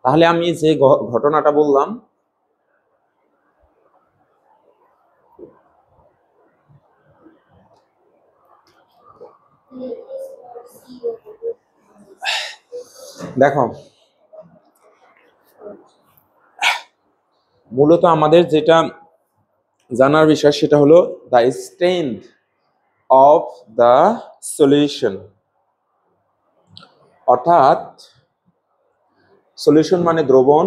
তাহলে আমি যে ঘটনাটা বললাম, দেখো মূলত আমাদের যেটা জানার বিষয় সেটা হলো the strength of the solution, অর্থাৎ সলিউশন মানে দ্রবণ,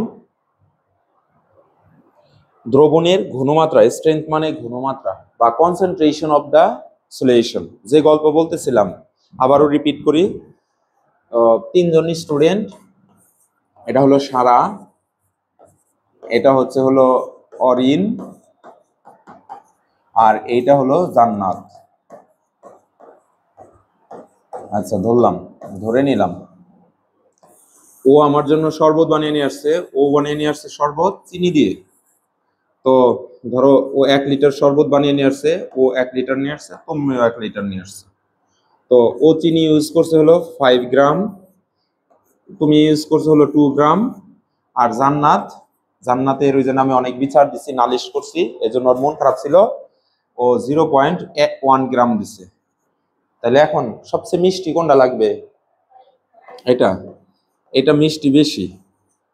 দ্রবণের ঘনমাত্রা, স্ট্রেংথ মানে ঘনমাত্রা বা কনসেন্ট্রেশন অফ দ্য সলিউশন। যে গল্প বলতেছিলাম আবারও রিপিট করি, তিনজন স্টুডেন্ট, এটা হলো সারা, এটা হলো অরিন, আর এইটা হলো জান্নাত। আচ্ছা ধরে নিলাম ও আমার জন্য শরবত বানিয়ে নিয়ে আসছে, ও বানিয়ে নিয়ে আসছে শরবত চিনি দিয়ে। তো ধরো ও 1 লিটার শরবত বানিয়ে নিয়ে আসছে, ও 1 লিটার নিয়ে আসছে, তুমিও 1 লিটার নিয়ে আসছে। তো ও চিনি ইউজ করছে হলো 5 গ্রাম, তুমি ইউজ করছো হলো 2 গ্রাম, আর জান্নাতের ওই জন্য আমি অনেক বিচার দিছি, নালিশ করছি, এজন্য ওর মন খারাপ ছিল, ও 0.1 গ্রাম দিছে। তাহলে এখন সবচেয়ে মিষ্টি কোনটা লাগবে? এটা এটা মিষ্টি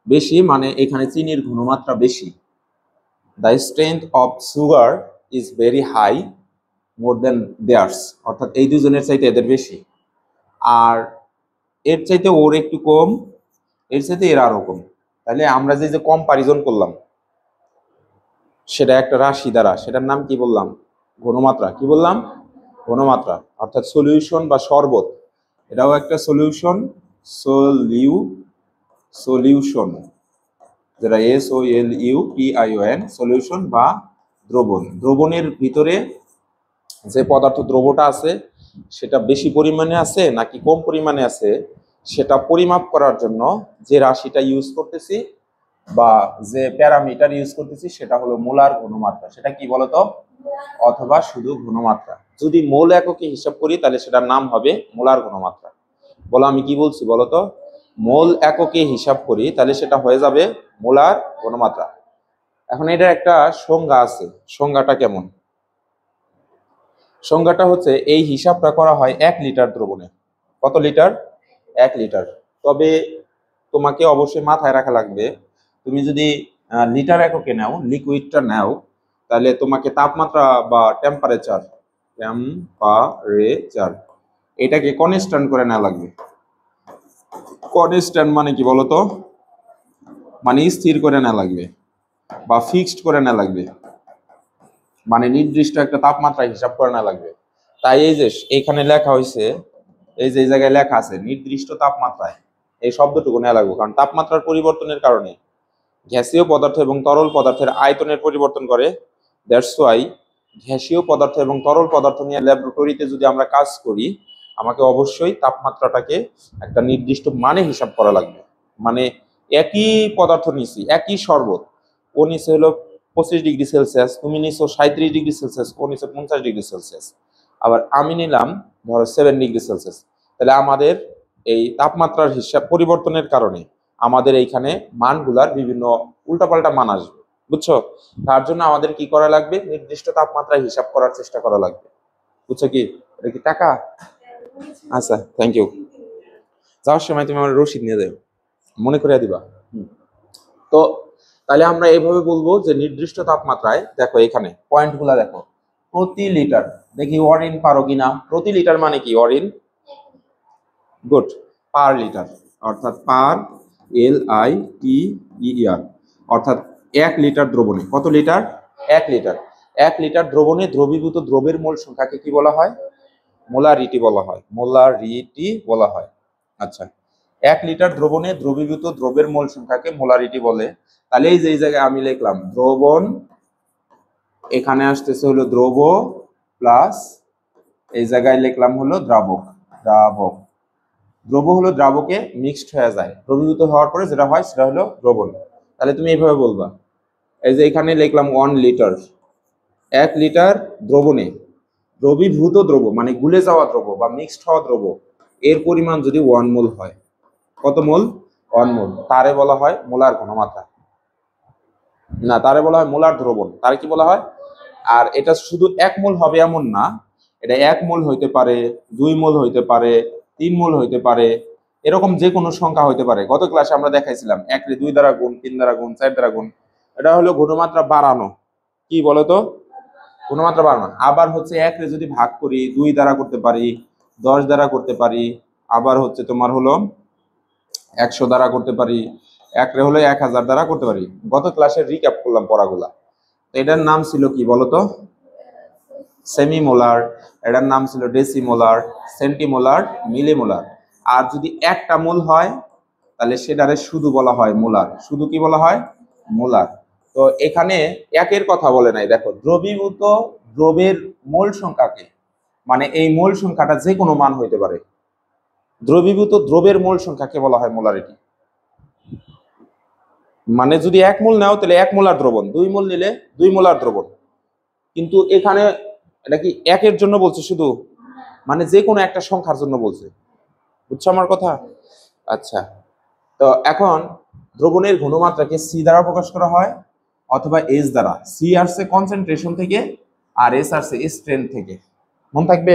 বেশি মানে এখানে চিনির ঘনমাত্রা বেশি। The strength of sugar is very high more than theirs, অর্থাৎ এই দুজনের চাইতে এদের বেশি, আর এর চাইতে ওর একটু কম, এর চাইতে এর আরো কম। তাহলে আমরা যে কম্পারিজন করলাম সেটা একটা রাশি দ্বারা, সেটার নাম কি বললাম? ঘনমাত্রা। কি বললাম? ঘনমাত্রা। অর্থাৎ সলিউশন বা শরবত, এটাও একটা সলিউশন, সলিউশন যেটা SOLUTION, সলিউশন বা দ্রবণ। দ্রবণের ভিতরে যে পদার্থ দ্রবটা আছে সেটা বেশি পরিমাণে আছে নাকি কম পরিমাণে আছে সেটা পরিমাপ করার জন্য যে রাশিটা ইউজ করতেছি বা যে প্যারামিটার ইউজ করতেছি সেটা হলো মোলার ঘনমাত্রা। সেটা কি বলতো? অথবা শুধু ঘনমাত্রা। যদি মোল এককে হিসাব করি তাহলে সেটার নাম হবে মোলার ঘনমাত্রা। বলো আমি কি বলছি বলতো? মোল এককে হিসাব করি তাহলে সেটা হয়ে যাবে মোলার ঘনমাত্রা। এখন এটা একটা সংজ্ঞা আছে, সংজ্ঞাটা কেমন? সংজ্ঞাটা হচ্ছে এই হিসাবটা করা হয় 1 লিটার দ্রবণে। কত লিটার? 1 লিটার। তবে তোমাকে অবশ্যই মাথায় রাখা লাগবে, তুমি যদি লিটার এককে নাও, লিকুইডটা নাও, তাহলে তোমাকে তাপমাত্রা বা টেম্পারেচার এটাকে কনস্ট্যান্ট করে নেওয়া লাগবে। কনস্ট্যান্ট মানে কি বলতো? মানে স্থির করে নেওয়া লাগবে বা ফিক্সড করে নেওয়া লাগবে, মানে নির্দিষ্ট একটা তাপমাত্রা হিসাব করে নেওয়া লাগবে। তাই এই যে এইখানে লেখা হয়েছে, এই যে এই জায়গায় লেখা আছে নির্দিষ্ট তাপমাত্রায়, এই শব্দটুকু নেওয়া লাগবে, কারণ তাপমাত্রার পরিবর্তনের কারণে গ্যাসীয় পদার্থ এবং তরল পদার্থের আয়তনের পরিবর্তন করে। দ্যাটস ওয়াই গ্যাসীয় পদার্থ এবং তরল পদার্থ নিয়ে ল্যাবরেটরিতে যদি আমরা কাজ করি, আমাকে অবশ্যই তাপমাত্রাটাকে একটা নির্দিষ্ট মানে হিসাব করা লাগবে। মানে একই পদার্থ নিছি, একই শরবত, ও নিচে হলো 25 ডিগ্রি সেলসিয়াস, তুমি নিছো 37 ডিগ্রি সেলসিয়াস, ও নিচে 50 ডিগ্রি সেলসিয়াস, আবার আমি নিলাম ধরো 7 ডিগ্রি সেলসিয়াস। তাহলে আমাদের এই তাপমাত্রার হিসাব পরিবর্তনের কারণে আমাদের এইখানে মানগুলার বিভিন্ন উল্টাপাল্টা মান আসবে, বুঝছো? তার জন্য আমাদের কি করা লাগবে? নির্দিষ্ট তাপমাত্রায় হিসাব করার চেষ্টা করা লাগবে, বুঝছো? কি এটা কি টাকা? আচ্ছা, থ্যাংক ইউ। যাওয়ার সময় তুমি আমার রসিদ নিয়ে যাও, মনে করে দিবা। তো তাহলে আমরা এইভাবে বলবো যে নির্দিষ্ট তাপমাত্রায়, দেখো এখানে পয়েন্টগুলা দেখো, প্রতি লিটার, দেখি ওয়ারিন পারো কিনা। প্রতি লিটার মানে কি? ওয়ারিন, গুড। পার লিটার, অর্থাৎ পার, LITER, অর্থাৎ 1 লিটার দ্রবণে কত লিটার? 1 লিটার। 1 লিটার দ্রবণে দ্রবীভূত দ্রবের মোল সংখ্যাকে কি বলা হয়? মোলারিটি বলা হয়। মোলারিটি বলা হয়। আচ্ছা, 1 লিটার দ্রবণে দ্রবীভূত দ্রবের মোল সংখ্যাকে মোলারিটি বলে। তাহলে এই যে এই জায়গায় আমি লিখলাম দ্রবণ, এখানে আসতেছে হলো দ্রব প্লাস এই জায়গায় লিখলাম হলো দ্রাবক। দ্রব হলো দ্রাবকে মিক্সড হয়ে যায়, দ্রবীভূত হওয়ার পরে যেটা হয় সেটা হলো দ্রবণ। তাহলে তুমি এইভাবে বলবা, এই যে এখানে লিখলাম 1 লিটার, 1 লিটার দ্রবণে দ্রবীভূত দ্রব্য মানে গুলে যাওয়া দ্রব্য বা মিক্সড হওয়া দ্রব্য এর পরিমাণ যদি 1 মোল হয়, কত মোল? 1 মোল, তারে বলা হয় মোলার ঘনমাত্রা। না, তারে বলা হয় মোলার দ্রবণ। তারে কি বলা হয়? আর এটা শুধু 1 মোল হবে এমন না, এটা 1 মোল হইতে পারে, 2 মোল হইতে পারে, 3 মোল হইতে পারে, এরকম যে কোনো সংখ্যা হইতে পারে। গত ক্লাসে আমরা দেখাইছিলাম 1 রে 2 দ্বারা গুণ, 3 দ্বারা গুণ, 4 দ্বারা গুণ। এটা হলো ঘনমাত্রা বাড়ানো। কি বলতো? ঘনমাত্রা বাড়ানো। আবার হচ্ছে 1 রে যদি ভাগ করি 2 দ্বারা করতে পারি, 10 দ্বারা করতে পারি, আবার হচ্ছে তোমার হলো 100 দ্বারা করতে পারি, 1 রে হলো 1000 দ্বারা করতে পারি। গত ক্লাসে রিক্যাপ করলাম পড়াগুলা। এটার নাম ছিল কি বলতো? সেমিমোলার। এটার নাম ছিল ডেসিমোলার, সেন্টিমোলার, মিলিমোলার। আর যদি একটা মোল হয় তাহলে সেটারে শুধু বলা হয় মোলার। শুধু কি বলা হয়? মোলার। তো এখানে একের কথা বলে নাই, দেখো দ্রবীভূত দ্রবের মোল সংখ্যাকে, মানে এই মোল সংখ্যাটা যে কোনো মান হইতে পারে, দ্রবীভূত দ্রবের মোল সংখ্যাকে বলা হয় মোলারিটি। মানে যদি 1 মোল নাও তাহলে 1 মোলার দ্রবণ, 2 মোল নিলে 2 মোলার দ্রবণ। কিন্তু এখানে এটা কি একের জন্য বলছে শুধু, মানে যে কোনো একটা সংখ্যার জন্য বলছে। বুঝছো আমার কথা? আচ্ছা, তো এখন দ্রবণের ঘনমাত্রাকে সি দ্বারা প্রকাশ করা হয় অথবা এস দ্বারা। সি আসছে কনসেন্ট্রেশন থেকে আর এস আসছে স্ট্রেন্থ থেকে। মনে থাকবে?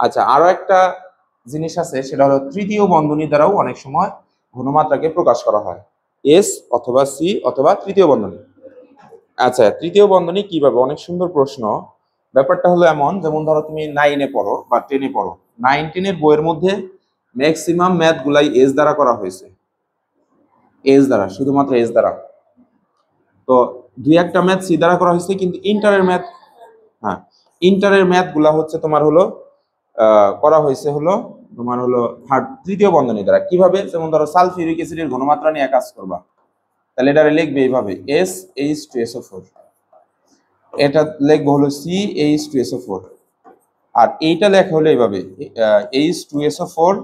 আচ্ছা, আরো একটা জিনিস আছে, সেটা হলো তৃতীয় বন্ধনী দ্বারাও অনেক সময় ঘনমাত্রাকে প্রকাশ করা হয়। এস অথবা সি অথবা তৃতীয় বন্ধনী। আচ্ছা, তৃতীয় বন্ধনী কিভাবে? অনেক সুন্দর প্রশ্ন। ব্যাপারটা হলো এমন, যেমন ধরো তুমি 9-এ পড়ো বা 10-এ পড়ো, 9-10-এর বইয়ের মধ্যে ম্যাক্সিমাম ম্যাথ গুলাই এস দ্বারা করা হয়েছে। এস দ্বারা, শুধুমাত্র এস দ্বারা। তো 2-একটা ম্যাথ সি দ্বারা করা হয়েছে, কিন্তু ইন্টারের ম্যাথ, হ্যাঁ ইন্টারের ম্যাথ গুলা হচ্ছে তোমার হলো করা হয়েছে হলো তোমার হলো তৃতীয় বন্ধনী দ্বারা। কিভাবে? যেমন ধরো সালফিউরিক অ্যাসিডের ঘনমাত্রা নিয়ে কাজ করবা, তাহলে এটা লিখবে এইভাবে SH2SO4, এটা লিখবো হলো CH2SO4, আর এইটা লেখা হলো এইভাবে H2SO4,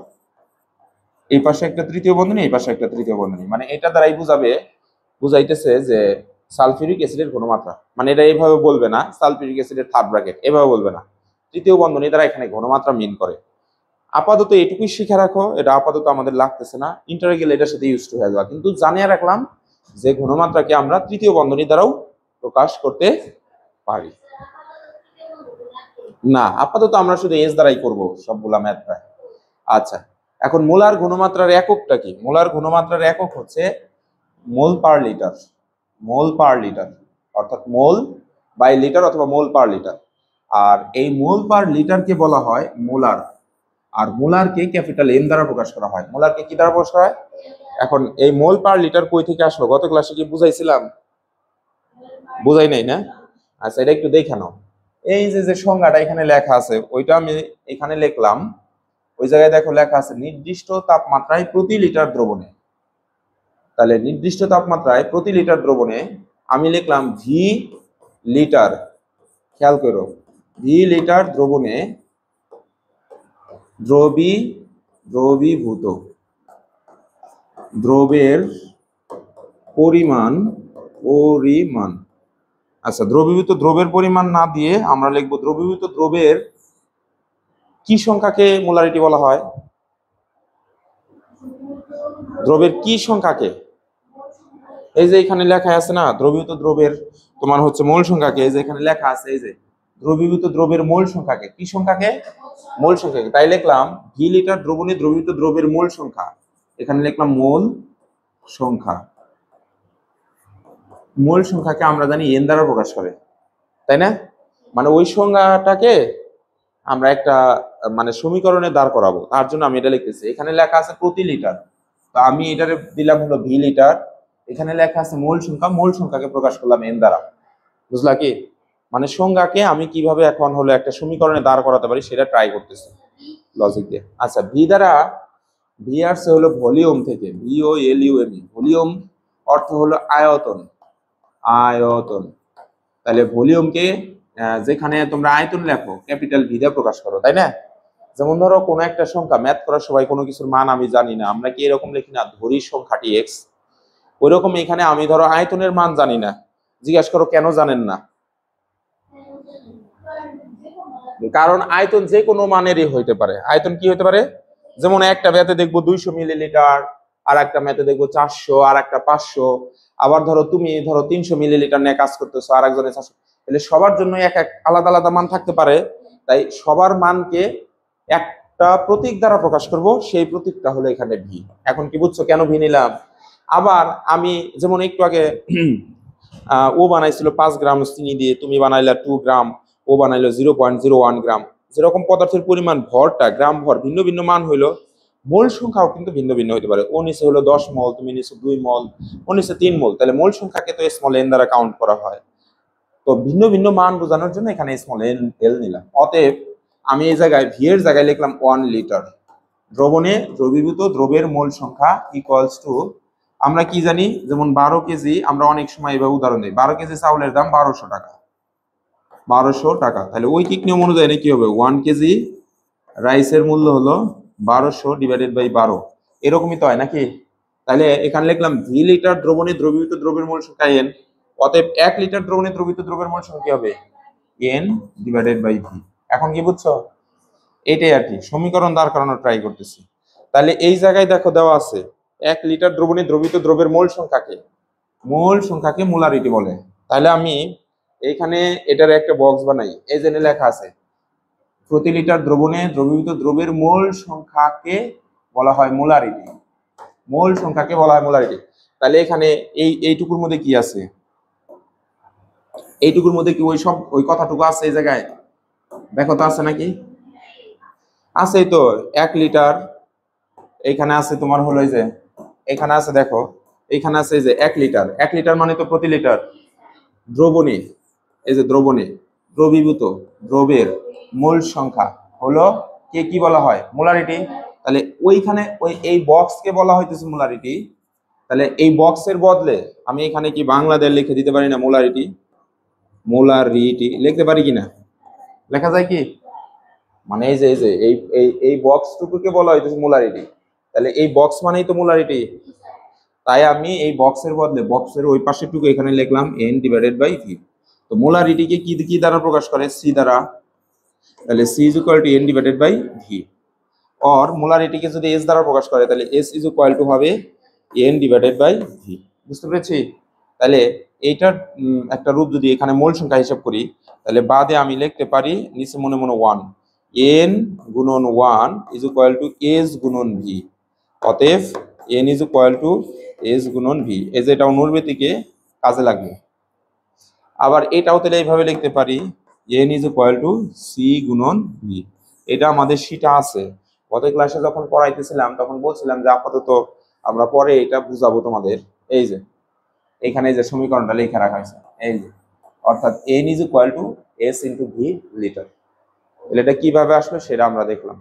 এই পাশে একটা তৃতীয় বন্ধনী, এই পাশে একটা তৃতীয় বন্ধনী। মানে এটা দ্বারাই বুঝাইতেছে যে সালফিউরিক অ্যাসিডের ঘনমাত্রা, মানে এটা এইভাবে বলবে না সালফিউরিক অ্যাসিডের থার্ড ব্র্যাকেট, এভাবে বলবে না, তৃতীয় বন্ধনী দ্বারা এখানে ঘনমাত্রা মিন করে। আপাতত এটুকুই শিখে রাখো, এটা আপাতত আমাদের লাগতেছে না, ইন্টারে গেলে এটার সাথে ইউজ টু হয়ে যাওয়া, কিন্তু জানিয়ে রাখলাম যে ঘনমাত্রাকে আমরা তৃতীয় বন্ধনী দ্বারাও প্রকাশ করতে পারি। না, আপাতত আমরা শুধু এস দ্বারাই করব সবগুলা ম্যাথ প্রায়। আচ্ছা, এখন মোলার ঘনমাত্রার এককটা কি? মোলার ঘনমাত্রার একক হচ্ছে মোল পার লিটার। মোল পার লিটার, অর্থাৎ মোল বাই লিটার অথবা মোল পার লিটার। আর এই মোল পার লিটারকে বলা হয় মোলার। আর মোলারকে ক্যাপিটাল এম দ্বারা প্রকাশ করা হয়। মোলারকে কি দ্বারা প্রকাশ করা হয়? এখন এই মোল পার লিটার কই থেকে আসলো? গত ক্লাসে কি বুঝাইছিলাম? বুঝাই নাই না? আচ্ছা, এটা একটু দেখে নাও। এই যে সংজ্ঞাটা এখানে লেখা আছে, ওইটা আমি এখানে লিখলাম। ওই জায়গায় দেখো লেখা আছে নির্দিষ্ট তাপমাত্রায় প্রতি লিটার দ্রবণে। তাহলে নির্দিষ্ট তাপমাত্রায় প্রতি লিটার দ্রবণে আমি লিখলাম ভি লিটার। খেয়াল করো, ভি লিটার দ্রবণে দ্রবীভূত দ্রবের পরিমাণ। আচ্ছা, দ্রবীভূত দ্রবের পরিমাণ না দিয়ে আমরা লিখবো দ্রবীভূত দ্রবের কি সংখ্যাকে মোলারিটি বলা হয়? দ্রবের কি সংখ্যাকে? এই যে এখানে লেখা আছে না দ্রবীভূত দ্রবের তোমার হচ্ছে মোল সংখ্যাকে, এই যে এখানে লেখা আছে, এই যে দ্রবীভূত দ্রবের মোল সংখ্যাকে, কি সংখ্যাকে? মোল সংখ্যাকে। তাই লিখলাম ভি লিটার দ্রবণে দ্রবীভূত দ্রবের মোল সংখ্যা, এখানে লিখলাম মোল সংখ্যা। মোল সংখ্যাকে আমরা জানি এন দ্বারা প্রকাশ করে, তাই না? মানে ওই সংখ্যাটাকে আমরা একটা মানে সমীকরণে দাঁড় করাবো, তার জন্য আমি এটা লিখতেছি। এখানে লেখা আছে প্রতি লিটার, তো আমি এটারে দিলাম হলো ভি লিটার। এখানে লেখা আছে মোল সংখ্যা, মোল সংখ্যাকে প্রকাশ করলাম এন দ্বারা। বুঝলা কি? মানে সংজ্ঞাকে আমি কিভাবে এখন হলো একটা সমীকরণে দাঁড় করাতে পারি সেটা ট্রাই করতেছি লজিক দিয়ে। আচ্ছা, ভি দ্বারা, ভি আসছে হলো ভলিউম থেকে, VOLUM, ভলিউম অর্থ হলো আয়তন। আয়তন, তাহলে ভলিউমকে যেখানে তোমরা আয়তন লেখো ক্যাপিটাল ভি দিয়ে প্রকাশ করো, তাই না? যেমন ধরো কোনো একটা সংখ্যা ম্যাথ করার সময় কোনো কিছুর মান আমি জানি না, আমরা কি এরকম লিখি না ধরি সংখ্যাটি এক্স? ওইরকম এখানে আমি ধরো আয়তনের মান জানি না, জিজ্ঞাসা করো কেন জানেন না? কারণ আয়তন যে কোনো মানেরই হইতে পারে। আয়তন কি হইতে পারে, যেমন একটা ম্যাথে দেখবো 200 মিলিলিটার, আর একটা ম্যাথে দেখবো 400, আর একটা 500। আবার ধরো তুমি 300 মিলিলিটার নিয়ে কাজ করতেছো, আর একজনের 400। তাহলে সবার জন্য এক এক আলাদা আলাদা মান থাকতে পারে। তাই সবার মানকে একটা প্রতীক দ্বারা প্রকাশ করব, সেই প্রতীকটা হলো এখানে ভি। এখন কি বুঝছো কেন ভি নিলাম? আবার আমি যেমন একটু আগে ও বানাইছিল 5 গ্রাম চিনি দিয়ে, তুমি বানাইলা 2 গ্রাম, ও বানাইলো 0.01 গ্রাম। যেরকম পদার্থের পরিমাণ ভরটা গ্রাম ভর ভিন্ন ভিন্ন মান হইলো, মোল সংখ্যাও কিন্তু ভিন্ন ভিন্ন হতে পারে। ও নিচে হলো 10 মল, তুমি নিচে 2 মল, ও নিচে 3 মল। তাহলে মোল সংখ্যাকে তো স্মল এন দ্বারা কাউন্ট করা হয়। তো ভিন্ন ভিন্ন মান বোঝানোর জন্য এখানে স্মল এন এল নিলাম। অতএব আমি এই জায়গায় ভি এর জায়গায় লিখলাম 1 লিটার। দ্রবণে দ্রবীভূত দ্রব্যের মোল সংখ্যা ইকুয়ালস টু, আমরা কি জানি, যেমন 12 কেজি, আমরা অনেক সময় এভাবে উদাহরণ দিই, 12 কেজি চাউলের দাম 1200 টাকা। 1200 টাকা, তাহলে ঐকিক নিয়ম অনুযায়ী কি হবে, 1 কেজি রাইসের মূল্য হলো 1200 ডিভাইডেড বাই 12। এরকমই তো হয় নাকি? তাহলে এখানে লিখলাম ভি লিটার দ্রবণে দ্রবীভূত দ্রব্যের মোল সংখ্যা এন। অতএব 1 লিটার দ্রবণে দ্রবীভূত দ্রব্যের মোল সংখ্যা কি হবে, এন ডিভাইডেড বাই ভি। এখন কি বুঝছো? এটাই আর কি, সমীকরণ দাঁড় করানোর ট্রাই করতেছি। তাহলে এই জায়গায় দেখো দেওয়া আছে 1 লিটার দ্রবণে দ্রবীভূত দ্রব্যের মোল সংখ্যাকে মোলারিটি বলে। তাহলে আমি এইখানে এটার একটা বক্স বানাই। এই যে লেখা আছে প্রতি লিটার দ্রবণে দ্রবীভূত দ্রব্যের মোল সংখ্যাকে বলা হয় মোলারিটি। মোল সংখ্যাকে বলা হয় মোলারিটি। তাহলে এখানে এইটুকুর মধ্যে কি আছে, এইটুকুর মধ্যে কি ওই কথাটুকু আছে এই জায়গায়? দেখো তো আছে নাকি? আছেই তো। 1 লিটার এখানে আছে তোমার হলো এই যে, এখানে আছে দেখো, এখানে আছে এই যে 1 লিটার। 1 লিটার মানে তো প্রতি লিটার। দ্রবণে, এই যে দ্রবণে দ্রবীভূত দ্রব্যের মোল সংখ্যা হলো কে কি বলা হয়, মোলারিটি। তাহলে ওইখানে এই বক্সকে বলা হইতেছে মোলারিটি। তাহলে এই বক্সের বদলে আমি এখানে কি বাংলাদেশ লিখে দিতে পারি না, মোলারিটি লিখতে পারি কিনা? লেখা যায় কি? মানে এই বক্সটুকুকে বলা হইতেছে মোলারিটি। তাহলে এই বক্স মানেই তো মোলারিটি। তাই আমি এই বক্সের বদলে বক্সের ওই পাশেরটুকু এখানে লিখলাম এন ডিভাইডেড বাই ভি। তো মোলারিটিকে কি দ্বারা প্রকাশ করে, সি দ্বারা। তাহলে C is equal to N divided by V. और মোলারিটিকে যদি এস দ্বারা প্রকাশ করে তাহলে এস ইজ ইকুয়াল টু হবে এন ডিভাইডেড বাই ভি। বুঝতে পেরেছি? তাহলে এইটার একটা রূপ যদি এখানে মোল সংখ্যা হিসাব করি, তাহলে বাদে আমি লিখতে পারি নিচে মনে মনে 1, এন গুণন 1 ইজ ইকুয়াল টু এস গুণন ভি। অতএব N is equal two S গুণন ভি। এই যে এটা অনুর্বৃত্তিকে কাজে লাগবে। আবার এটাও তাহলে এইভাবে লিখতে পারি n is equal to C গুণন ভি। এটা আমাদের সিটা আছে। গত ক্লাসে যখন পড়াইতেছিলাম তখন বলছিলাম যে আপাতত আমরা পরে এটা বুঝাবো তোমাদের। এই যে এখানে যে সমীকরণটা লেখা রাখা হয়েছে, এই যে অর্থাৎ N is equal two S into V litre. এটা কিভাবে আসলো সেটা আমরা দেখলাম।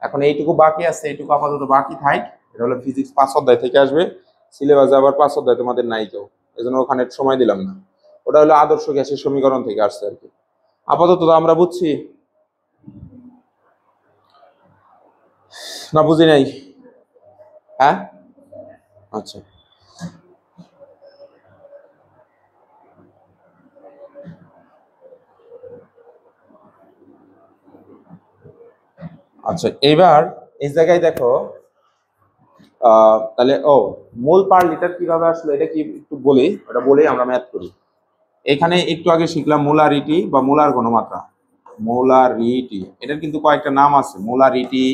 এখন এইটুকু বাকি আছে, এইটুকু আপাতত বাকি থাক। এটা হলো ফিজিক্স 5 অধ্যায় থেকে আসবে, সিলেবাসে আবার 5 অধ্যায় তোমাদের নাই কেউ, এজন্য ওখানে সময় দিলাম না। ওটা হলো আদর্শ গ্যাসের সমীকরণ থেকে আসছে আর কি। আপাতত আমরা বুঝছি না বুঝি নাই? হ্যাঁ, আচ্ছা আচ্ছা এবার এই জায়গায় দেখো তাহলে মোল পার লিটার কিভাবে আসলো এটা কি একটু বলি, ওটা বলেই আমরা ম্যাথ করি। এখানে একটু আগে শিখলাম মোলারিটি বা মোলার ঘনমাত্রা। মোলারিটি এটার কিন্তু কয়েকটা নাম আছে। মোলারিটি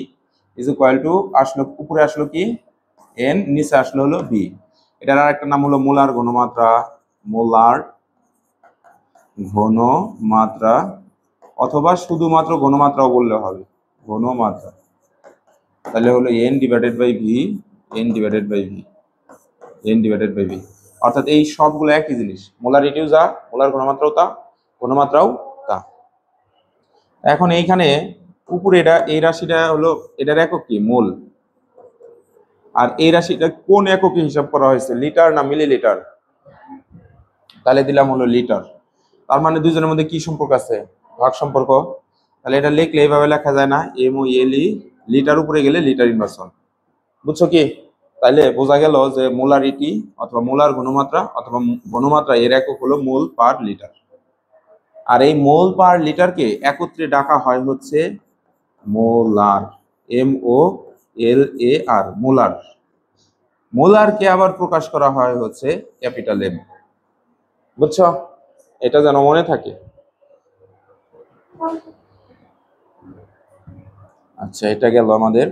ইজ ইকুয়াল টু আসলো উপরে আসলো কি এন, নিচে আসলো হলো বি। এটার আর একটা নাম হলো মোলার ঘনমাত্রা। মোলার ঘনমাত্রা, অথবা শুধুমাত্র ঘনমাত্রাও বললে হবে, ঘনমাত্রা। তাহলে হলো n divided by V, n divided by V, n divided by V. অর্থাৎ এই সবগুলো একই জিনিস। মোলারিটিও যা, মোলার ঘনমাত্রাও তা, ঘনমাত্রাও তা। এখন এইখানে উপরে এটা এই রাশিটা হলো এটার একক কি, মোল। আর এই রাশিটা কোন এককে হিসাব করা হয়েছে, লিটার না মিলিলিটার? তাহলে দিলাম হলো লিটার। তার মানে দুইজনের মধ্যে কি সম্পর্ক আছে, ভাগ সম্পর্ক। তাহলে এটা লিখলে এইভাবে লেখা যায় না, এম ও এল ই, লিটার উপরে গেলে লিটার ইনভার্সন। বুঝছো কি? তাইলে বোঝা গেল যে মোলারিটি অথবা মোলার ঘনমাত্রা অথবা ঘনমাত্রা এর একক হলো মোল পার লিটার। আর এই মোল পার লিটারকে একত্রে ডাকা হয় হচ্ছে মোলার, MOLAR, মোলার। মোলারকে আবার প্রকাশ করা হয় হচ্ছে ক্যাপিটাল M। বুঝছো? এটা যেন মনে থাকে। আচ্ছা, এটা গেল আমাদের।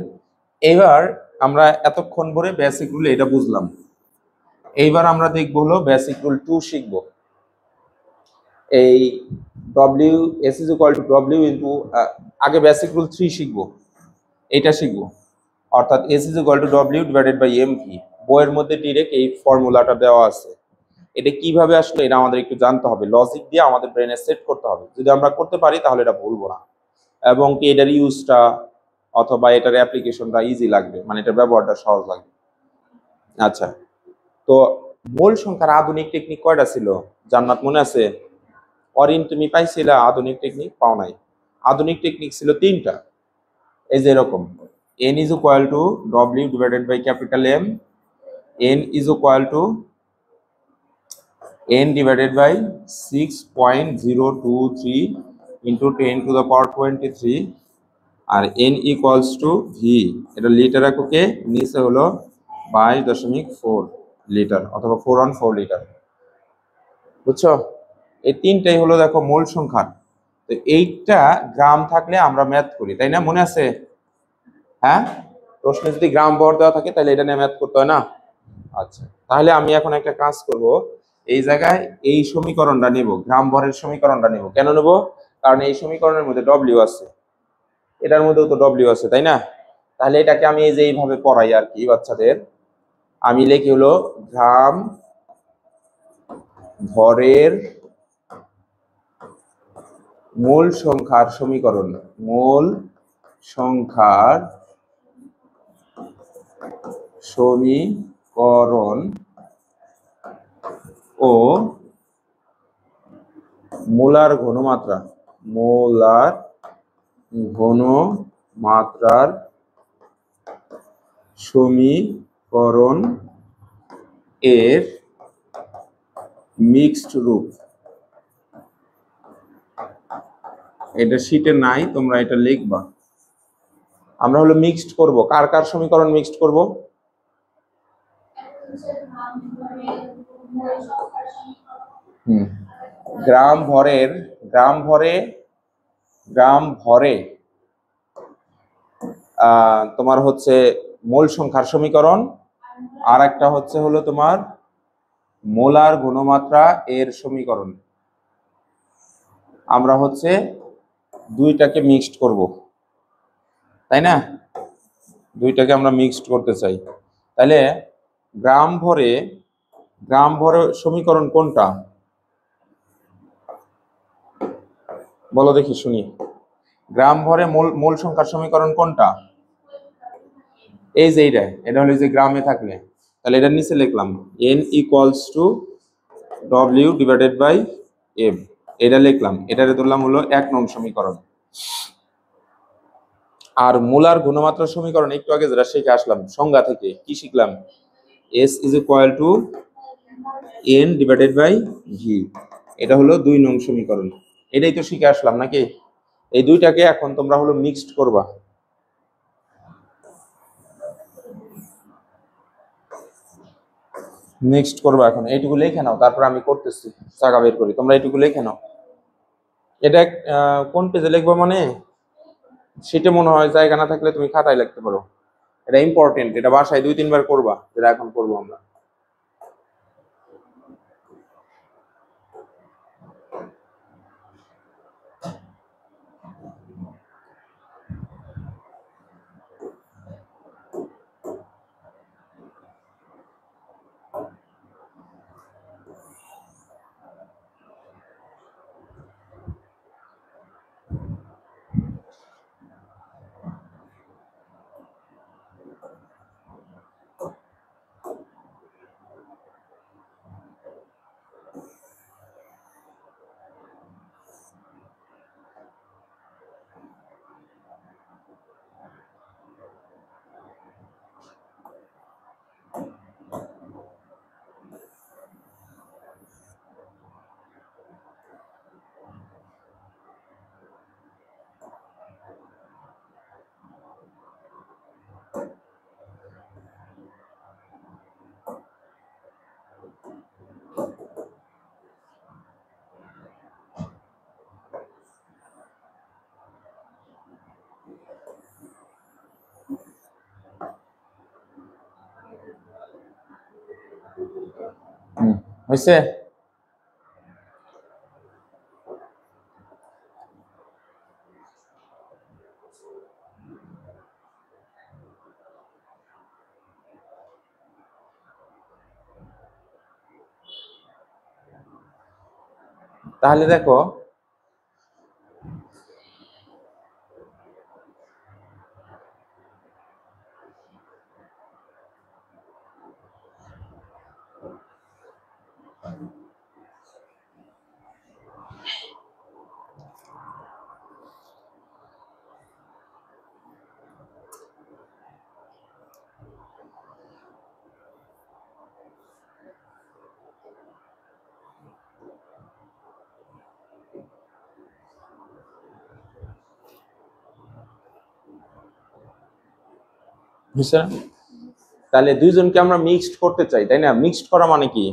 এবার আমরা এতক্ষণ ধরে বেসিক রুল এটা বুঝলাম। এইবার আমরা দেখবো হলো বেসিক রুল 2 শিখবো। এই W S is equal to W into, আগে বেসিক রুল 3 শিখবো, এটা শিখবো। অর্থাৎ S is equal to W divided by M V. বইয়ের মধ্যে ডিরেক্ট এই ফর্মুলাটা দেওয়া আছে। এটা কিভাবে আসলে এটা আমাদের একটু জানতে হবে, লজিক দিয়ে আমাদের ব্রেনে সেট করতে হবে। যদি আমরা করতে পারি তাহলে এটা ভুলবো না, এবং কি এটার ইউজটা অথবা এটার অ্যাপ্লিকেশনটা ইজি লাগবে, মানে এটার ব্যবহারটা সহজ লাগবে। আচ্ছা, তো মোল সংখ্যার আধুনিক টেকনিক কয়টা ছিল? জান্নাত মনে আছে? অরিন তুমি পাইছিলা? আধুনিক টেকনিক পাও নাই? আধুনিক টেকনিক ছিল 3টা। এই যে এরকম, n is equal to w divided by capital M, n is equal to n divided by 6.023 into 10 to the power 23, আর n equals to v, এটা লিটার এককে, নিচে হলো 22.4 লিটার অথবা 4 লিটার। বুঝছো? এই 3টাই হলো দেখো মোল সংখ্যা। তো এইটা গ্রাম থাকলে আমরা ম্যাথ করি, তাই না? মনে আছে? হ্যাঁ, প্রশ্নে যদি গ্রাম ভর দেওয়া থাকে তাহলে এটা নিয়ে ম্যাথ করতে হয় না? আচ্ছা, তাহলে আমি এখন একটা কাজ করব, এই জায়গায় এই সমীকরণটা নেব, গ্রাম ভরের সমীকরণটা নেব। কেন নেব? কারণ এই সমীকরণের মধ্যে ডব্লিউ আছে, এটার মধ্যেও তো ডব্লিউ আছে, তাই না? তাহলে এটাকে আমি এই যে এইভাবে পড়াই আর কি বাচ্চাদের। আমি লিখি হলো গ্রাম ভরের মূল সংখ্যার সমীকরণ, মূল সংখ্যার সমীকরণ ও মোলার ঘনমাত্রা, মোলার ঘনমাত্রার সমীকরণ এর মিক্সড রূপ। এটা শীটে নাই, তোমরা এটা লিখবা। আমরা হলো মিক্সড করব, কার কার সমীকরণ মিক্সড করব? গ্রাম ভরের, গ্রাম ভরে তোমার হচ্ছে মোল সংখ্যার সমীকরণ, আর একটা হচ্ছে হলো তোমার মোলার ঘনমাত্রা এর সমীকরণ। আমরা হচ্ছে দুইটাকে মিক্সড করব, তাই না? দুইটাকে আমরা মিক্সড করতে চাই। তাহলে গ্রাম ভরে সমীকরণ কোনটা বলো দেখি শুনি। গ্রাম ভরে মোল সংখ্যার সমীকরণ কোনটা? এই যে এটা হলো যে গ্রামে থাকলে, তাহলে এটার নিচে লিখলাম n equals to w divided by m, এটা লিখলাম। এটারে ধরলাম হলো 1 নং সমীকরণ। আর মোলার ঘনমাত্রা সমীকরণ একটু আগে যেটা শিখে আসলাম সংজ্ঞা থেকে, কি শিখলাম? s is equal to n divided by v, এটা হলো 2 নং সমীকরণ। এটাই তো শিখে আসলাম নাকি? এই দুইটাকে এখন তোমরা হলো মিক্সড করবা। নেক্সট করবো এখন, এইটুকু লিখে নাও, তারপর আমি করতেছি, জায়গা বের করি। তোমরা এইটুকু লিখে নাও। এটা কোন পেজে লিখবো, মানে সেটা মনে হয় জায়গা না থাকলে তুমি খাতায় লিখতে পারো। এটা ইম্পর্টেন্ট, এটা বাসায় 2-3 বার করবা, যেটা এখন করবো আমরা। হয়েছে? তাহলে দেখো হয়েছে না? তাহলে দুইজনকে আমরা মিক্সড করতে চাই, তাই না? মিক্সড করা মানে কি?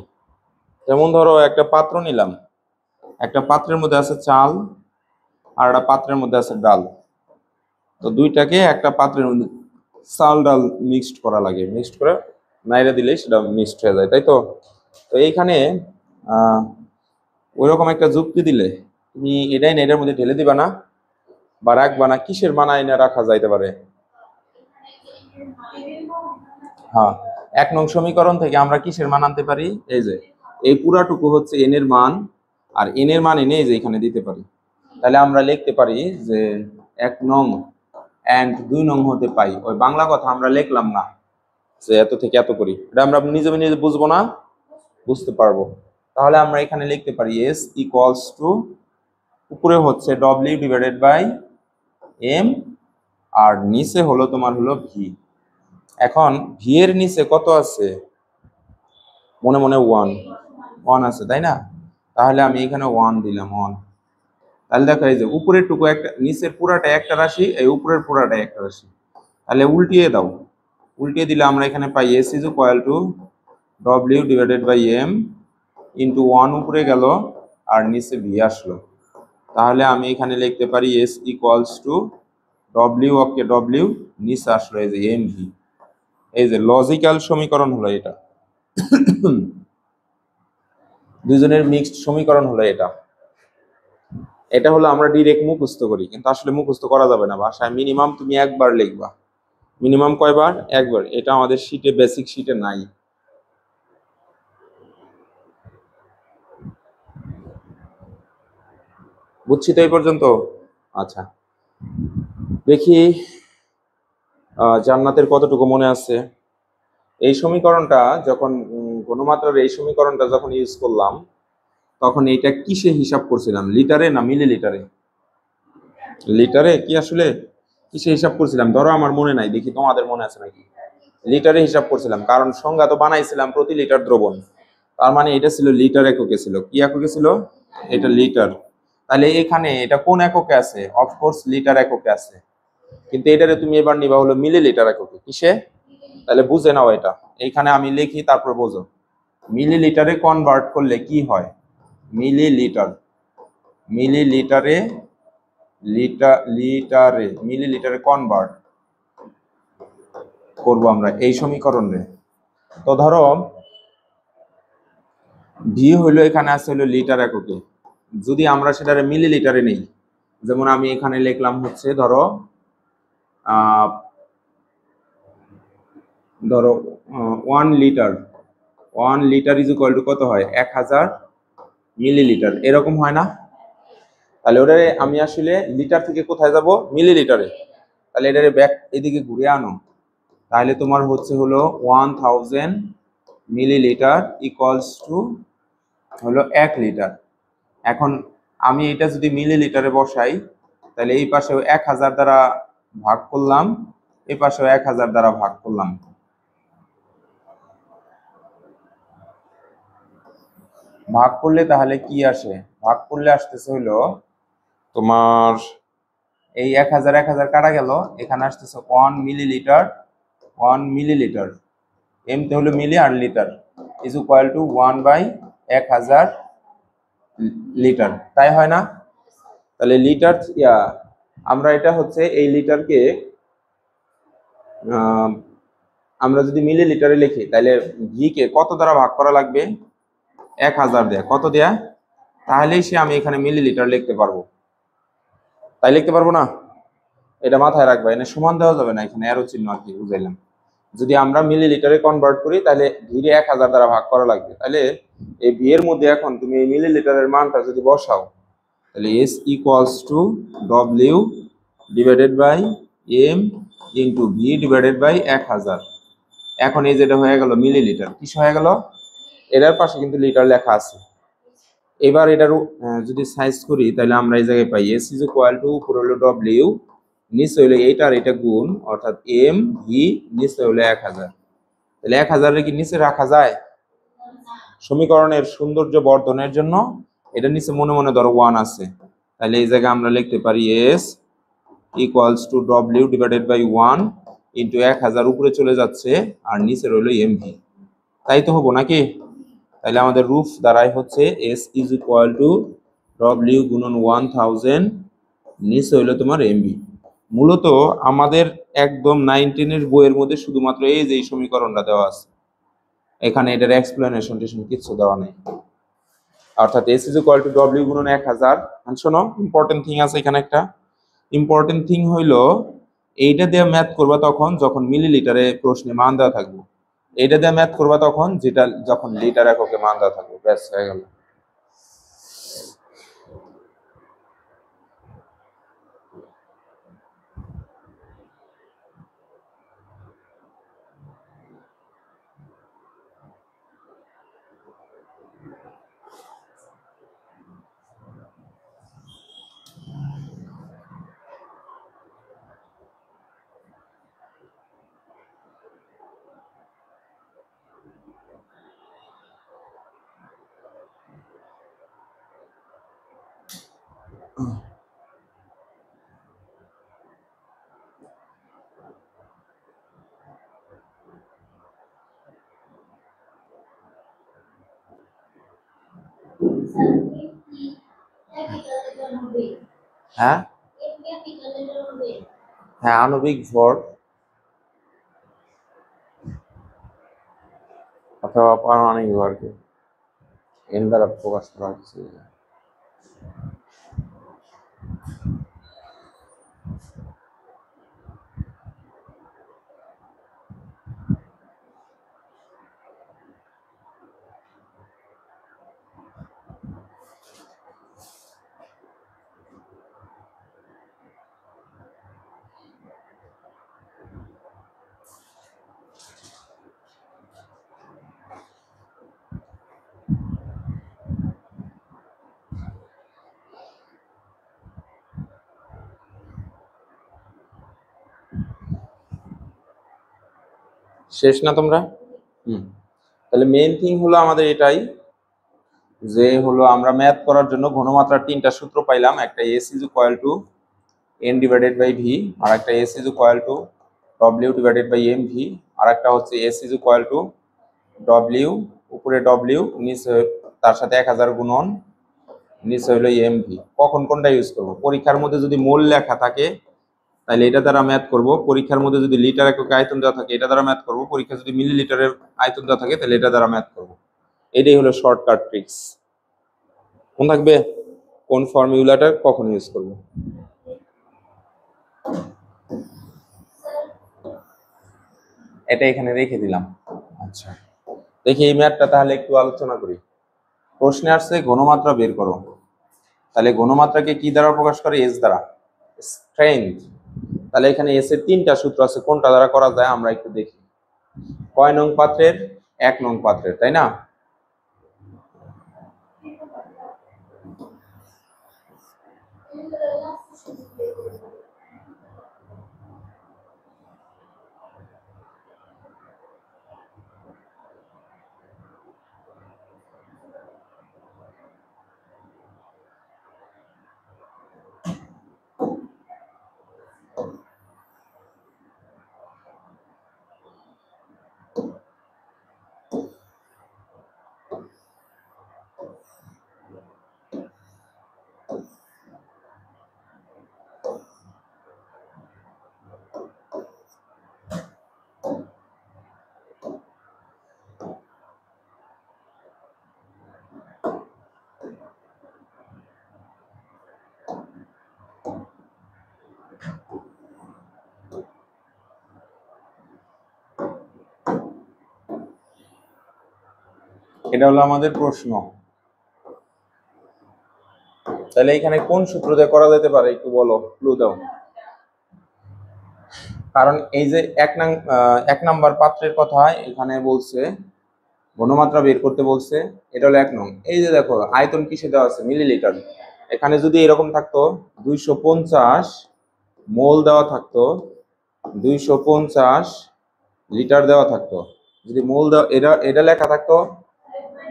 যেমন ধরো একটা পাত্র নিলাম, একটা পাত্রের মধ্যে আছে চাল আর একটা পাত্রের মধ্যে আছে ডাল। তো দুইটাকে একটা পাত্রের মধ্যে চাল ডাল মিক্সড করা লাগে, মিক্সড করে নাইড়া দিলে সেটা মিক্সড হয়ে যায়, তাই তো? তো এইখানে ওইরকম একটা যুক্তি দিলে তুমি এটাই না এটার মধ্যে ঢেলে দিবা না বা রাখবা না, কিসের মানায় না রাখা যাইতে পারে? হ্যাঁ, 1 নং সমীকরণ থেকে আমরা কিসের মান আনতে পারি? এই যে এই পুরাটুকু হচ্ছে এন এর মান, আর এন এর মান এনে এই যে এখানে দিতে পারি। তাহলে আমরা লিখতে পারি যে 1 নং এন্ড 2 নং হতে পাই। ওই বাংলা কথা আমরা লিখলাম না যে এত থেকে এত করি, এটা আমরা নিজে নিজে বুঝবো না, বুঝতে পারবো। তাহলে আমরা এখানে লিখতে পারি এস ইকুয়ালস টু, উপরে হচ্ছে ডব্লিউ ডিভাইডেড বাই এম, আর নিচে হলো তোমার হলো ভি। এখন ভি এর নিচে কত আছে? মনে মনে ওয়ান আছে, তাই না? তাহলে আমি এখানে 1 দিলাম, 1। তাহলে দেখো এই যে উপরের টুকু একটা, নিচের পুরাটা একটা রাশি, এই উপরের পুরাটা একটা রাশি। তাহলে উল্টিয়ে দাও, উল্টিয়ে দিলে আমরা এখানে পাই S is equal to W divided by M into 1 উপরে গেল আর নিচে ভি আসলো। তাহলে আমি এখানে লিখতে পারি S equals to W, okay W, নিচে আসলো এই যে এম ভি। এই যে লজিক্যাল সমীকরণ হলো এটা, দুজনের মিক্সড সমীকরণ হলো এটা। এটা হলো আমরা ডিরেক্ট মুখস্থ করি, কিন্তু আসলে মুখস্থ করা যাবে না, ভাষায় মিনিমাম তুমি একবার লিখবা। মিনিমাম কয়বার? একবার। এটা আমাদের শীটে, বেসিক শীটে নাই। বুঝছি তো এই পর্যন্ত? আচ্ছা, দেখি জান্নাতের কতটুকু মনে আছে। এই সমীকরণটা যখন ঘনমাত্রার এই সমীকরণটা যখন ইউজ করলাম, তখন এইটা কিসে হিসাব করছিলাম? লিটারে না মিলি লিটারে? লিটারে। কি আসলে কিসে হিসাব করছিলাম? ধরো আমার মনে নাই, দেখি তোমাদের মনে আছে নাকি। লিটারে হিসাব করছিলাম, কারণ সংজ্ঞা তো বানাইছিলাম প্রতি লিটার দ্রবণ, তার মানে এটা ছিল লিটার এককে ছিল। কি এককে ছিল? এটা লিটার। তাহলে এখানে এটা কোন এককে আছে? অফকোর্স লিটার এককে আছে, কিন্তু এটারে তুমি এবার নিবা হলো মিলি লিটার এককে। কিসে? তাহলে বুঝে নাও এটা, এইখানে আমি লিখি তারপর বোঝো। মিলি লিটারে কনভার্ট করলে কি হয়? মিলি লিটার, মিলি লিটারে, মিলি লিটারে কনভার্ট করব আমরা এই সমীকরণে। তো ধরো ভি হইলো এখানে আছে হলো লিটার এককে, যদি আমরা সেটারে মিলি লিটারে নেই, যেমন আমি এখানে লিখলাম হচ্ছে ধরো ধরো 1 litre, 1 litre is equal two কত হয়? 1000 মিলিলিটার, এরকম হয় না? তাহলে ওটা আমি আসলে লিটার থেকে কোথায় যাব? মিলি লিটারে। তাহলে এটারে ব্যাক এদিকে ঘুরে আনো, তাহলে তোমার হচ্ছে হলো 1000 মিলিলিটার ইকুয়ালস টু হলো 1 লিটার। এখন আমি এটা যদি মিলিলিটারে বসাই, তাহলে এই পাশেও 1000 দ্বারা ভাগ করলাম, এই পাশেও 1000 দ্বারা ভাগ করলাম। ভাগ করলে তাহলে কি আসে? ভাগ করলে আসতেছে হলো তোমার এই 1000 1000 কাটা গেল, এখানে আসতেছে 1 মিলিলিটার, 1 মিলিলিটার, এম তে হলো মিলি আর litre is equal to 1/1000 litre, তাই হয় না? তাহলে লিটার আমরা এটা হচ্ছে এই লিটারকে আমরা যদি মিলি লিটারে লিখি, তাহলে ভি কে কত দ্বারা ভাগ করা লাগবে? 1000 দেয়া, কত দেয়া? তাহলেই সে আমি এখানে মিলিলিটার লিখতে পারবো। তাই লিখতে পারবো না? এটা মাথায় রাখবা, এখানে সমান দেওয়া যাবে না, এখানে অ্যারো চিহ্ন আর কি বুঝাইলাম। যদি আমরা মিলিলিটারে কনভার্ট করি তাহলে ভিড়ে 1000 দ্বারা ভাগ করা লাগবে। তাহলে এই ভি এর মধ্যে এখন তুমি এই মিলিলিটারের মানটা যদি বসাও, তাহলে S equals to W divided by M into V divided by 1000। এখন এই যেটা হয়ে গেল মিলিলিটার, কিছু হয়ে গেল, এটার পাশে কিন্তু লিটার লেখা আছে। এবার এটার যদি সাইজ করি তাহলে আমরা এই জায়গায় পাই এস ইজ ইকুয়াল টু উপর হলো ডব্লিউ, নিচে হলো এইটার এটা গুণ, অর্থাৎ এম ভি, নিচে হলো 1000। তাহলে 1000 কি নিচে রাখা যায়? সমীকরণের সৌন্দর্য বর্ধনের জন্য এটা নিচে মনে মনে ধরো 1 আছে, তাহলে এই জায়গায় আমরা লিখতে পারি S equals to W divided by 1 into 1000 উপরে চলে যাচ্ছে আর নিচে রইল এম ভি। তাই তো হবো নাকি? তাহলে আমাদের রুফ দ্বারাই হচ্ছে S is equal to W গুণন 1000, নিচে হইলো তোমার এমবি। মূলত আমাদের একদম 19 বইয়ের মধ্যে শুধুমাত্র এই যে এই সমীকরণটা দেওয়া আছে, এখানে এটার এক্সপ্লেনেশন কিছু দেওয়া নেই। অর্থাৎ S is equal to W গুণন 1000। শোনো, ইম্পর্টেন্ট থিং আছে এখানে একটা। ইম্পর্টেন্ট থিং হইলো এইটা দিয়ে ম্যাথ করবা তখন যখন মিলিলিটারে প্রশ্নে মান দেওয়া থাকবে, এইটা দিয়ে ম্যাথ করবা তখন যেটা যখন লিটার এককে মান দেওয়া থাকবে। ব্যাস হয়ে গেল। হ্যাঁ হ্যাঁ, আণবিক ভর অথবা পারমাণবিক ভরকে এন দ্বারা প্রকাশ করা হচ্ছে। শেষ না তোমরা? তাহলে মেইন থিং হলো আমাদের এটাই যে হলো আমরা ম্যাথ করার জন্য ঘনমাত্রার 3টা সূত্র পাইলাম। একটা S is equal to N divided by V, আর একটা S is equal to W divided by M V, আর একটা হচ্ছে S is equal to W উপরে ডব্লিউ, নিচে তার সাথে 1000 গুণন, নিচে হলো এম ভি। কখন কোনটা ইউজ করব? পরীক্ষার মধ্যে যদি মোল লেখা থাকে তাহলে এটা দ্বারা ম্যাথ করব। পরীক্ষার মধ্যে যদি লিটার এককে আয়তন দেওয়া থাকে এটা দ্বারা ম্যাথ করব। পরীক্ষা যদি মিলিলিটারের আয়তন দেওয়া থাকে তাহলে এটা দ্বারা ম্যাথ করব। এটাই হলো শর্টকাট ট্রিক্স। কোন থাকবে কোন ফর্মুলাটা কখন ইউজ করব। এটা এখানে রেখে দিলাম। আচ্ছা, দেখি এই ম্যাথটা তাহলে একটু আলোচনা করি। প্রশ্নে আসছে ঘনমাত্রা বের করো। তাহলে ঘনমাত্রাকে কি দ্বারা প্রকাশ করে? এস দ্বারা, স্ট্রেংথ। তাহলে এখানে এস এর 3টা সূত্র আছে, কোনটা দ্বারা করা যায় আমরা একটু দেখি। কয় নং পাত্রের? 1 নং পাত্রের, তাই না? এটা হলো আমাদের প্রশ্ন। তাহলে এখানে কোন সূত্র দিয়ে করা যেতে পারে একটু বলো, ক্লু দাও। কারণ এই যে এক নাম্বার পাত্রের কথা এখানে বলছে, ঘনমাত্রা বের করতে বলছে, এটা হলো 1 নং। এই যে দেখো আয়তন কিসে দেওয়া আছে, মিলিলিটার। এখানে যদি এরকম থাকতো 250 মোল দেওয়া থাকতো, 250 লিটার দেওয়া থাকতো, যদি মোল দেওয়া এটা এটা লেখা থাকতো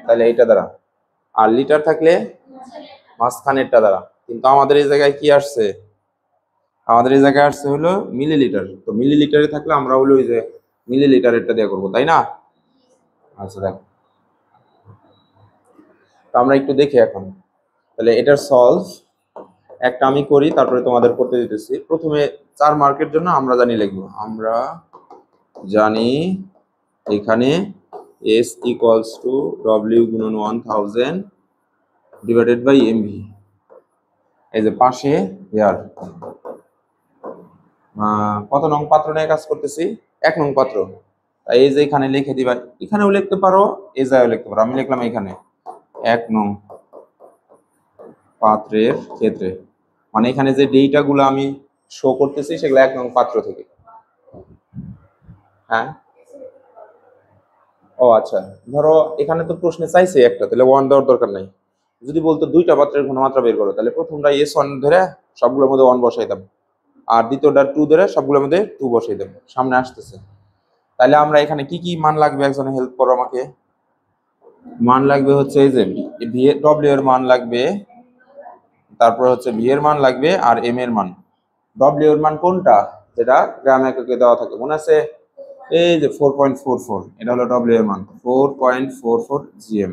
তাহলে এটা দ্বারা, আর লিটার থাকলে মাঝখানেরটা দ্বারা। কিন্তু আমাদের এই জায়গায় কি আসছে, আমাদের এই জায়গায় আসছে হলো মিলিলিটার। তো মিলিলিটারে থাকলে আমরা হলো ওই যে মিলিলিটারেরটা দিয়ে করবো, তাই না? আচ্ছা দেখো, তো আমরা একটু দেখি এখন। তাহলে এটার সলভ একটা আমি করি, তারপরে তোমাদের করতে দিতেছি। প্রথমে 4 মার্কের জন্য আমরা জানি লিখবো, আমরা জানি এখানে S ইকুয়ালস টু W গুণন 1000 ডিভাইডেড বাই MV। এই যে পাশে হেয়ার কত নং পাত্র নিয়ে কাজ করতেছি, 1 নং পাত্র। তাই এই যে এখানে লিখে দিবা, এখানেও লিখতে পারো, এই জায়গায় লিখতে পারো। আমি লিখলাম এখানে 1 নং পাত্রের ক্ষেত্রে, মানে এখানে যে ডেটা গুলো আমি শো করতেছি সেগুলো 1 নং পাত্র থেকে। হ্যাঁ, ও আচ্ছা, ধরো এখানে তো প্রশ্নে চাইছে একটা, তাহলে 1 দেওয়ার দরকার নাই। যদি বলতো 2টা পাত্রের ঘনমাত্রা বের করো, তাহলে প্রথমটা S1 ধরে সবগুলোর মধ্যে 1 বসাই দাম, আর দ্বিতীয়টা 2 ধরে সবগুলোর মধ্যে 2 বসাই দাম। সামনে আসতেছে। তাহলে আমরা এখানে কি কি মান লাগবে, একজনে হেল্প করো আমাকে। মান লাগবে হচ্ছে এই যে W এর মান লাগবে, তারপর হচ্ছে V এর মান লাগবে, আর M এর মান। W এর মান কোনটা, যেটা গ্রাম এককে দেওয়া থাকে, মনে আছে? এই যে 4.44, এটা হলো W এর মান, 4.44 GM।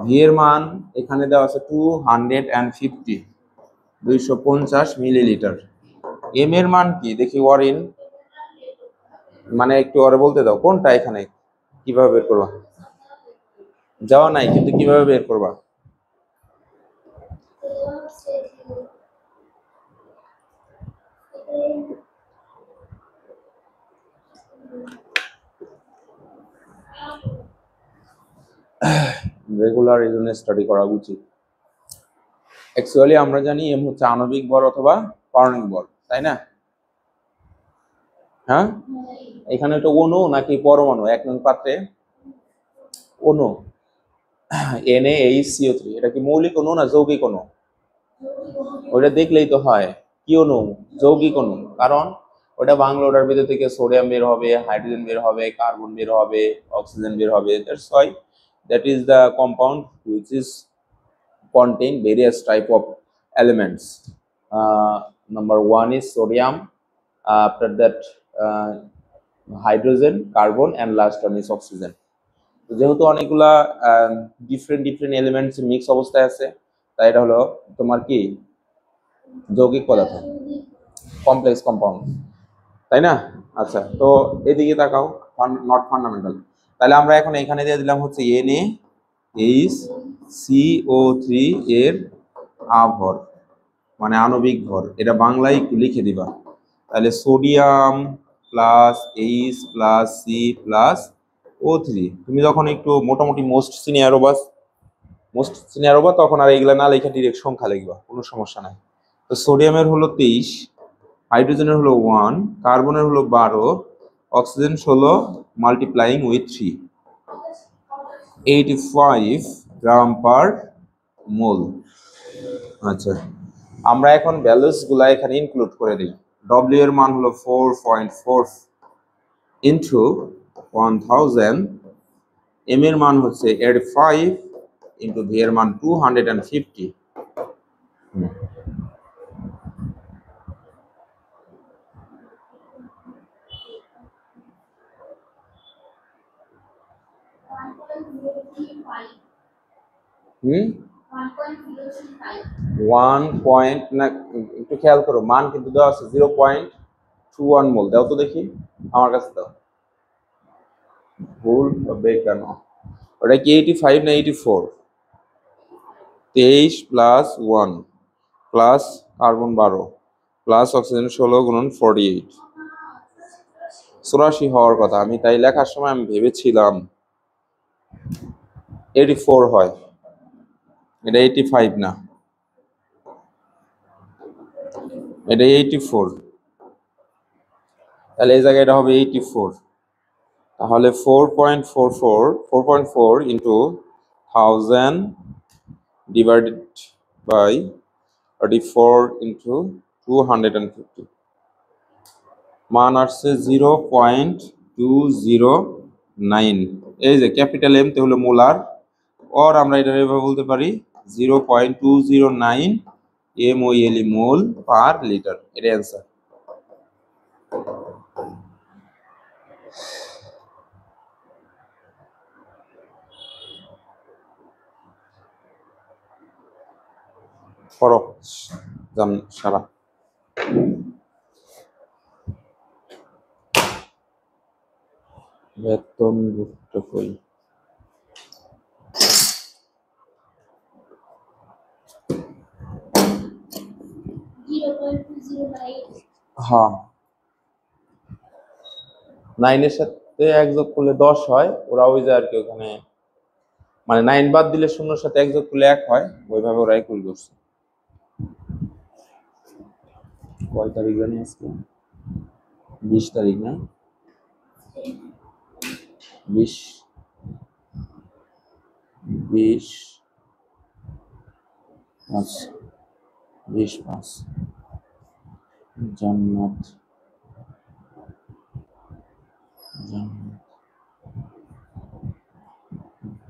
V এর মান এখানে দেওয়া আছে 250, 250 মিলিলিটার। M এর মান কি দেখি, ওয়ারিন, মানে একটু ওরে বলতে দাও কোনটা এখানে, কিভাবে বের করবা। যাওয়া নাই কিন্তু কিভাবে বের করবা। রেগুলার এই জন্য স্টাডি করা উচিত। অ্যাকচুয়ালি আমরা জানি এম হচ্ছে আণবিক ভর অথবা পারমাণবিক ভর, তাই না? হ্যাঁ, এখানে একটা অণু নাকি পরমাণু, 1 নং পাত্রে অণু NaHCO3, এটা কি মৌলিক অণু না যৌগিক অণু? ওটা দেখলেই তো হয় কি অণু, যৌগিক অণু। কারণ ওটা বাংলা, ওটার ভিতর থেকে সোডিয়াম বের হবে, হাইড্রোজেন বের হবে, কার্বন বের হবে, অক্সিজেন বের হবে। That's why that is the compound which is contain various type of elements. Number 1 is sodium, after that uh, hydrogen, carbon, and last one is oxygen. যেহেতু অনেকগুলা ডিফারেন্ট এলিমেন্টস মিক্স অবস্থায় আছে, তাই এটা হলো তোমার কি যৌগিক পদার্থ, কমপ্লেক্স কম্পাউন্ড, তাই না? আচ্ছা, তো এদিকে তাকাও, নট ফান্ডামেন্টাল। তাহলে আমরা এখন এখানে দিয়ে দিলাম হচ্ছে NaHCO3 এর আভর, মানে আণবিক ভর। এটা বাংলায় একটু লিখে দিবা। তাহলে sodium plus H plus C plus O3। তুমি যখন একটু মোটামুটি মোস্ট সিনিয়র হবা তখন আর এগুলা না লেখা ডিরেক্ট সংখ্যা লিখবা, কোনো সমস্যা নাই। তো সোডিয়ামের হলো 23, হাইড্রোজেনের হলো 1, কার্বনের হলো 12, অক্সিজেন 16 মাল্টিপ্লাইং উইথ 3, 85 গ্রাম পার মোল। আচ্ছা, আমরা এখন ভ্যালুস গুলা এখানে ইনক্লুড করে দিই। W এর মান হলো 4.4 ইনটু 1000, M এর মান হচ্ছে 85 ইনটু V এর মান 250। হুম, 1 পয়েন্ট না, একটু খেয়াল করো, মান কিন্তু দেওয়া আছে 0.21 মোল। দাও তো দেখি, আমার কাছে দাও, ভুল হবে কেন? ওটা কি 85 না 84? 23 plus 1 plus carbon 12 plus oxygen 16 গুণন 48, 84 হওয়ার কথা। আমি তাই লেখার সময় আমি ভেবেছিলাম 84 হয়, এটা 85 না, এটা 84, তাহলে এই জায়গায় এটা হবে 84। তাহলে 4.44 ইন্টু 1000 ডিভাইডেড বাই 34 ইন্টু 250, মান আসছে 0.209। এই যে ক্যাপিটাল এম তে হলো মোলার, আর আমরা এটা এভাবে বলতে পারি 0.209 MOL মোল পার লিটার। এটা অ্যান্সার। করো জান সারা। বেতন ভুক্ত কই? হ্যাঁ, 9 এর সাথে 1 যোগ করলে 10 হয়, ওরা ওই যে আর কি ওখানে মানে 9 বাদ দিলে 0 এর সাথে 1 যোগ করলে 1 হয়, ওইভাবে ওরা ইকুয়াল করছে। কয় তারিখ জানি আজকে? 20 তারিখ না? 20 20 5 20/5 জান্নাত জান্নাত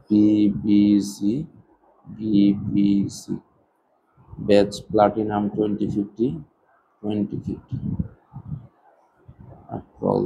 বিবিসি বিবিসি ব্যাচ প্লাটিনাম 2050 2050 অ্যাপ্রল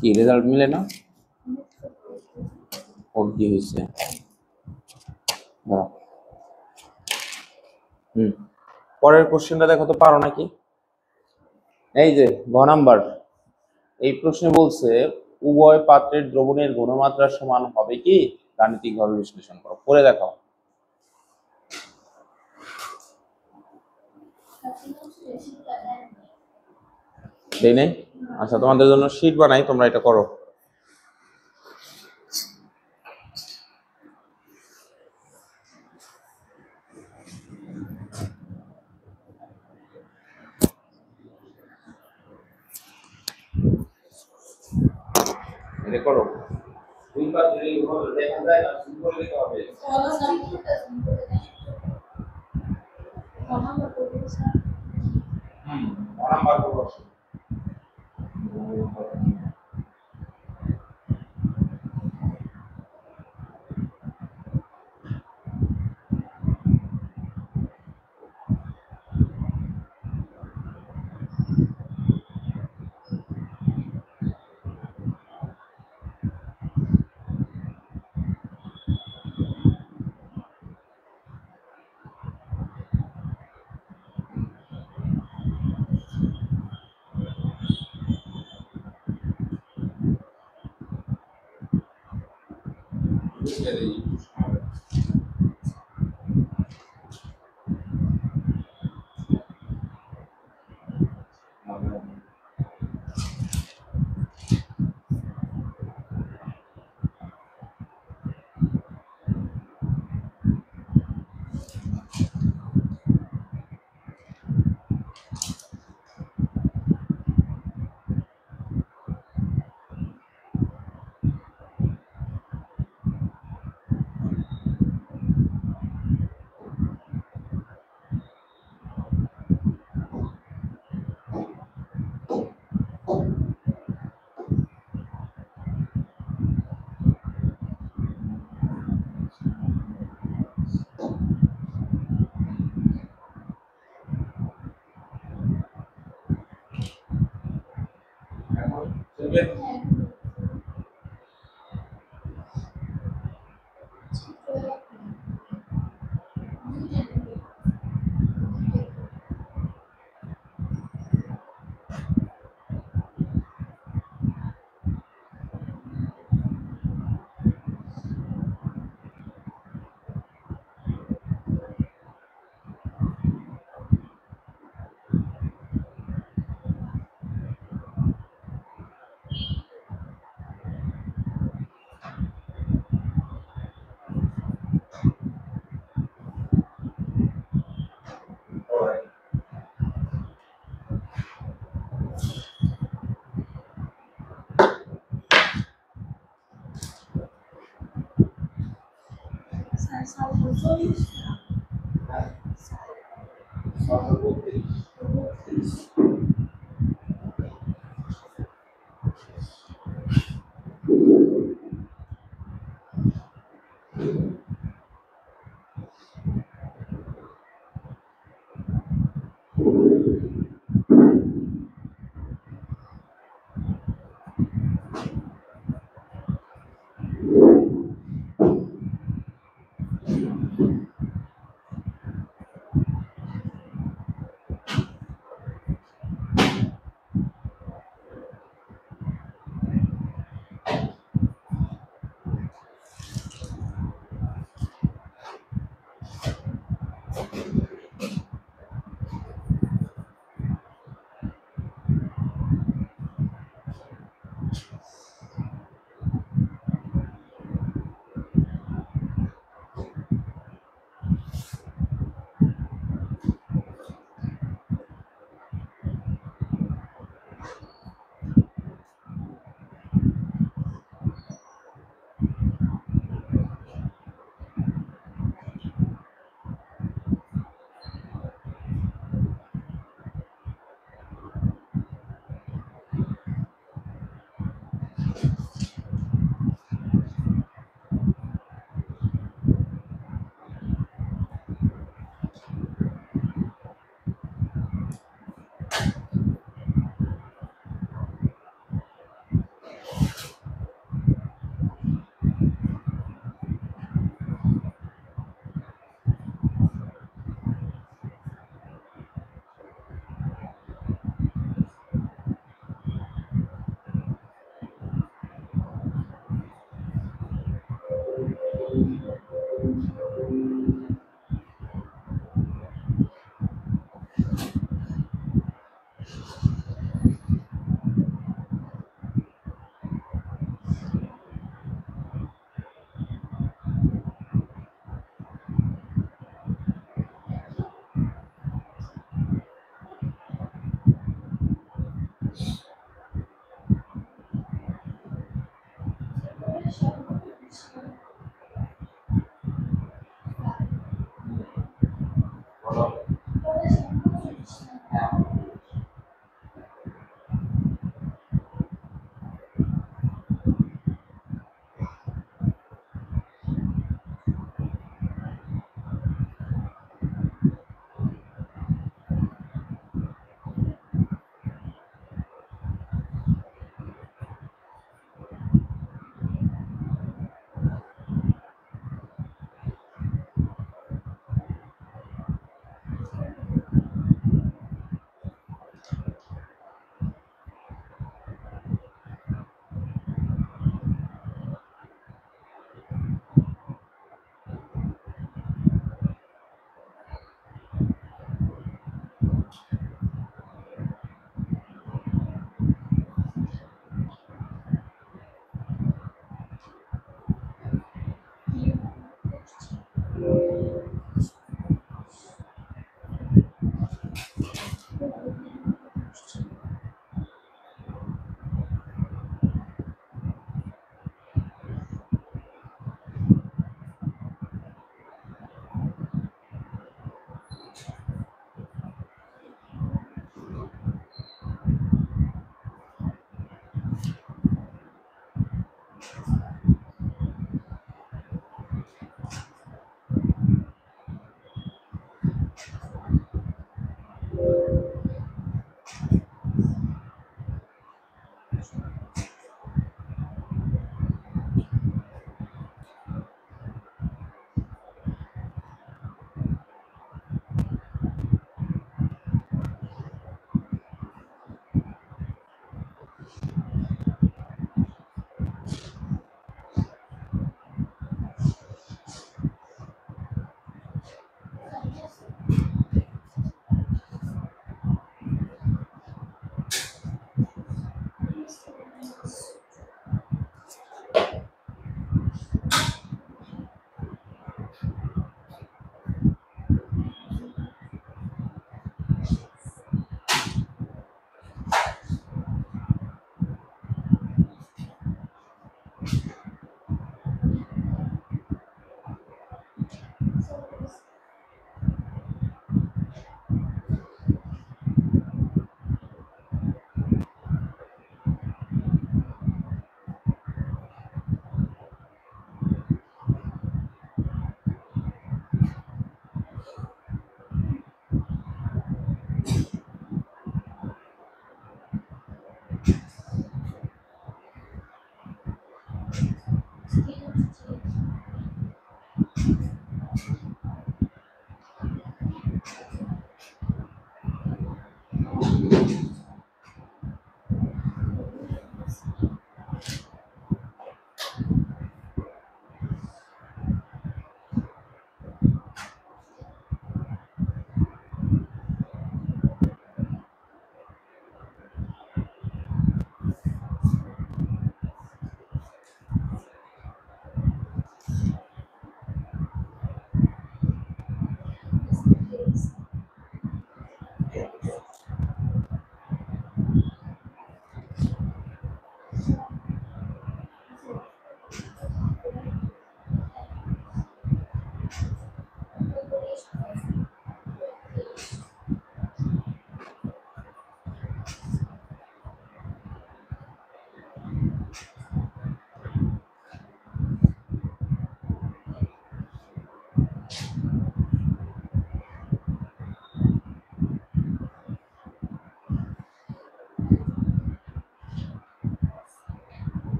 কি রেজাল্ট মিলে না? ওর কি হয়েছে? পরের কোশ্চেনটা দেখো তো, পারো নাকি? এই যে গ নাম্বার, এই প্রশ্নে বলছে উভয় পাত্রের দ্রবণের ঘনমাত্রা সমান হবে কি? গাণিতিকভাবে বিশ্লেষণ করো, করে দেখাও। দেই নাই? আচ্ছা, তোমাদের জন্য শীট বানাই, তোমরা এটা করো। এটা করো। দুই পাত্রের এই ঘন দেখা যায় না, শুরু করে দিতে হবে। নাম্বার করো।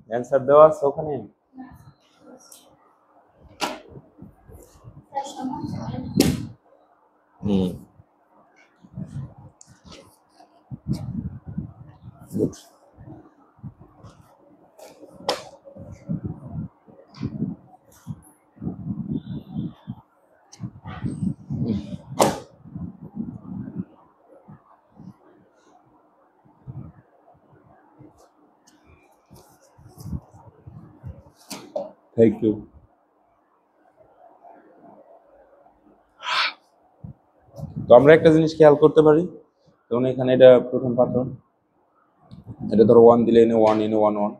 অ্যান্সার দেওয়া আছে ওখানে? হুম, গুড। Thank you. তো আমরা একটা জিনিস খেয়াল করতে পারি, যেমন এখানে এটা প্রথম পাত্র, এটা ধরো 1 দিলে এনে 1 এনে 1 1,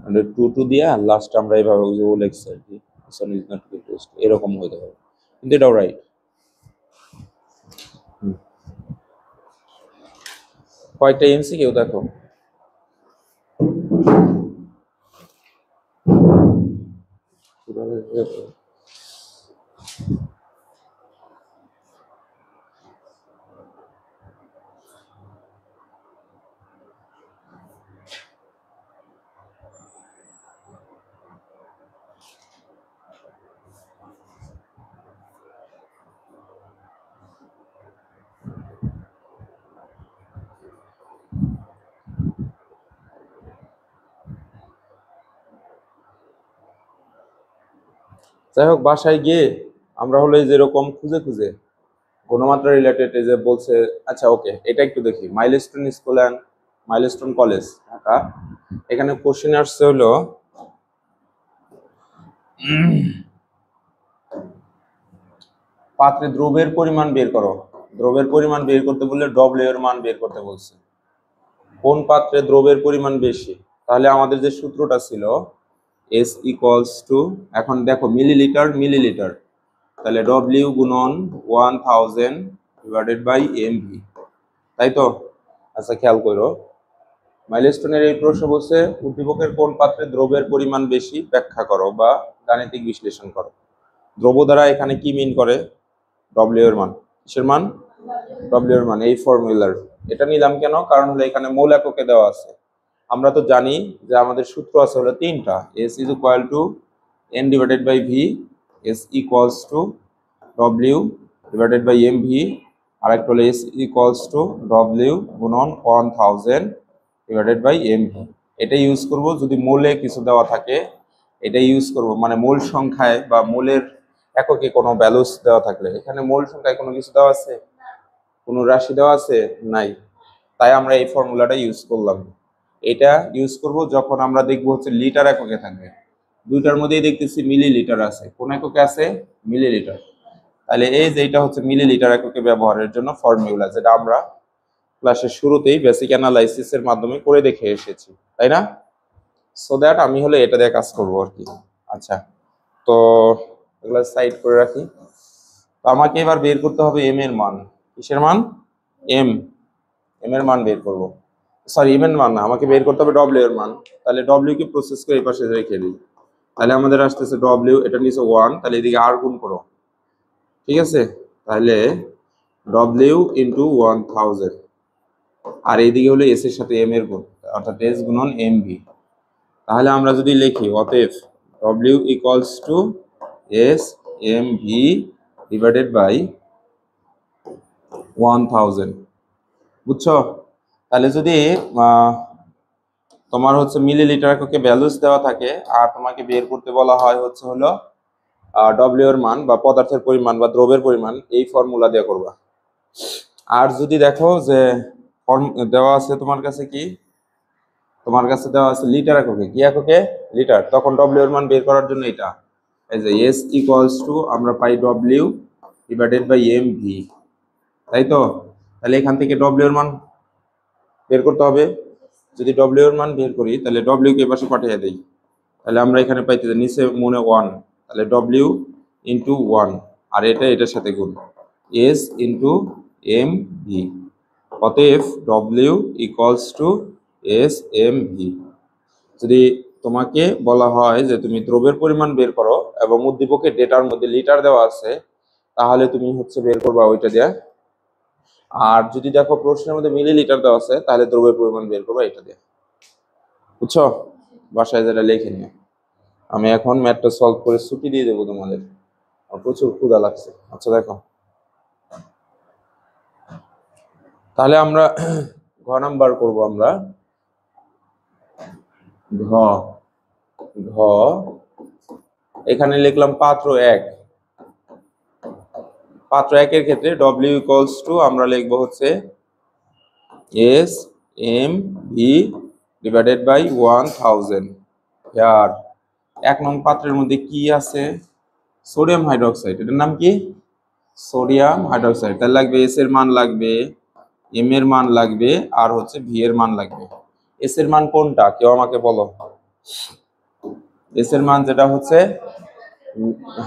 মানে 2 2 দিয়ে লাস্ট আমরা এইভাবে ওই যে ও লেখছে আর কি, সন ইজ নট রিকোয়েস্ট এরকম হইতে হবে, কিন্তু এটাও রাইট। কয়টা এমসিকিউ দেখো, যাই হোক বাসায় গিয়ে আমরা হলো এই যেরকম খুঁজে খুঁজে ঘনমাত্রা রিলেটেড এই যে বলছে, আচ্ছা ওকে এটা একটু দেখি। Milestone school and milestone college Dhaka, এখানে কোশ্চেন আসছে হলো পাত্রে দ্রবের পরিমাণ বের করো। দ্রবের পরিমাণ বের করতে বললে ডব্লিউ এর মান বের করতে বলছে। কোন পাত্রে দ্রবের পরিমাণ বেশি? তাহলে আমাদের যে সূত্রটা ছিল এস ইকুয়ালস টু, এখন দেখো মিলিলিটার মিলিলিটার, তাহলে ডব্লিউ গুণন 1000 ডিভাইডেড বাই এমভি, তাই তো? আচ্ছা খেয়াল করো, মাইলস্টোনের এই প্রশ্ন বলছে উদ্দীপকের কোন পাত্রে দ্রবের পরিমাণ বেশি ব্যাখ্যা করো বা গাণিতিক বিশ্লেষণ করো। দ্রব্য দ্বারা এখানে কি মিন করে? ডব্লিউ এর মান। কিসের মান? ডব্লিউ এর মান। এই ফর্মুলার এটা নিলাম কেন? কারণ হলো এখানে মৌল এককে দেওয়া আছে। আমরা তো জানি যে আমাদের সূত্র আছে হলো তিনটা, S is equal to N divided by V, S equals to W divided by M V, আর একটা হলো এস ইকুয়ালস টু ডব্লিউ গুণন 1000 ডিভাইডেড বাই এম ভি। এটা ইউজ করব যদি মৌলে কিছু দেওয়া থাকে, এটা ইউজ করব মানে মূল সংখ্যায় বা মূলের এককে কোনো ভ্যালুস দেওয়া থাকলে। এখানে মূল সংখ্যায় কোনো কিছু দেওয়া আছে? কোনো রাশি দেওয়া আছে? নাই, তাই আমরা এই ফর্মুলাটা ইউজ করলাম। এটা ইউজ করব যখন আমরা দেখব হচ্ছে লিটার এককে থাকবে। দুইটার মধ্যেই দেখতেছি মিলিলিটার আছে, কোন এককে আছে? মিলিলিটার। তাহলে এই যে এটা হচ্ছে মিলিলিটার এককে ব্যবহারের জন্য ফর্মুলা, যেটা আমরা ক্লাসের শুরুতেই বেসিক অ্যানালাইসিসের মাধ্যমে করে দেখে এসেছি, তাই না? সো দ্যাট আমি হলে এটা দিয়ে কাজ করবো আর কি। আচ্ছা, তো এগুলো সাইড করে রাখি। তো আমাকে এবার বের করতে হবে এম এর মান। কিসের মান? এম এর মান বের করব। সরি, এম এর মান না, আমাকে বের করতে হবে ডব্লিউ এর মান। তাহলে ডব্লিউ কে প্রসেস করে এই পাশে রেখে দিই। তাহলে আমাদের আসতেছে ডব্লিউ, এটা নিচে 1, তাহলে এদিকে আর গুণ করো, ঠিক আছে? তাহলে ডব্লিউ ইন্টু 1000, আর এইদিকে হলো এস এর সাথে এম এর গুণ, অর্থাৎ এস গুণন এম ভি। তাহলে আমরা যদি লিখি অতএব W equals to S M V divided by 1000, বুঝছো? তাহলে যদি তোমার হচ্ছে মিলিলিটার এককে ভ্যালুস দেওয়া থাকে আর তোমাকে বের করতে বলা হয় হচ্ছে হলো ডব্লিউ এর মান বা পদার্থের পরিমাণ বা দ্রব্যের পরিমাণ, এই ফর্মুলা দিয়ে করবা। আর যদি দেখো যে দেওয়া আছে তোমার কাছে কি, তোমার কাছে দেওয়া আছে লিটার এককে, কি এককে? লিটার, তখন ডব্লিউ এর মান বের করার জন্য এটা এই যে এস ইকুয়ালস টু আমরা পাই W divided by M V, তাই তো? তাহলে এখান থেকে ডব্লিউ এর মান বের করতে হবে। যদি ডব্লিউ এর মান বের করি তাহলে ডব্লিউ কে পাশে পাঠিয়ে দেই, তাহলে আমরা এখানে পাইতে নিচে মনে 1, তাহলে ডব্লিউ ইন্টু 1 আর এটা এটার সাথে গুণ এস ইন্টু এম ভি। অতএব W equals to S M V. যদি তোমাকে বলা হয় যে তুমি দ্রব্যের পরিমাণ বের করো এবং উদ্দীপকের ডেটার মধ্যে লিটার দেওয়া আছে, তাহলে তুমি হচ্ছে বের করবা ওইটা দিয়ে। আর যদি দেখো প্রশ্নের মধ্যে মিলিলিটার দেওয়া আছে, তাহলে দ্রব্যের পরিমাণ বের করবা এটা দিয়ে, বুঝছো? বাসায় যেটা লিখে নিও। আমি এখন ম্যাথটা সলভ করে ছুটি দিয়ে দেবো তোমাদের, প্রচুর ক্ষুধা লাগছে। আচ্ছা দেখো, তাহলে আমরা ঘ নাম্বার করব। আমরা ঘ ঘ এখানে লিখলাম পাত্র 1। পাত্র 1 এর ক্ষেত্রে ডব্লিউ ইকুয়ালস টু আমরা লিখবো হচ্ছে S M V divided by 1000। আর 1 নং পাত্রের মধ্যে কি আছে? Sodium hydroxide. এটার নাম কি? Sodium hydroxide. তাহলে লাগবে এস এর মান লাগবে, এম এর মান লাগবে, আর হচ্ছে ভি এর মান লাগবে। এস এর মান কোনটা কেউ আমাকে বলো? এস এর মান যেটা হচ্ছে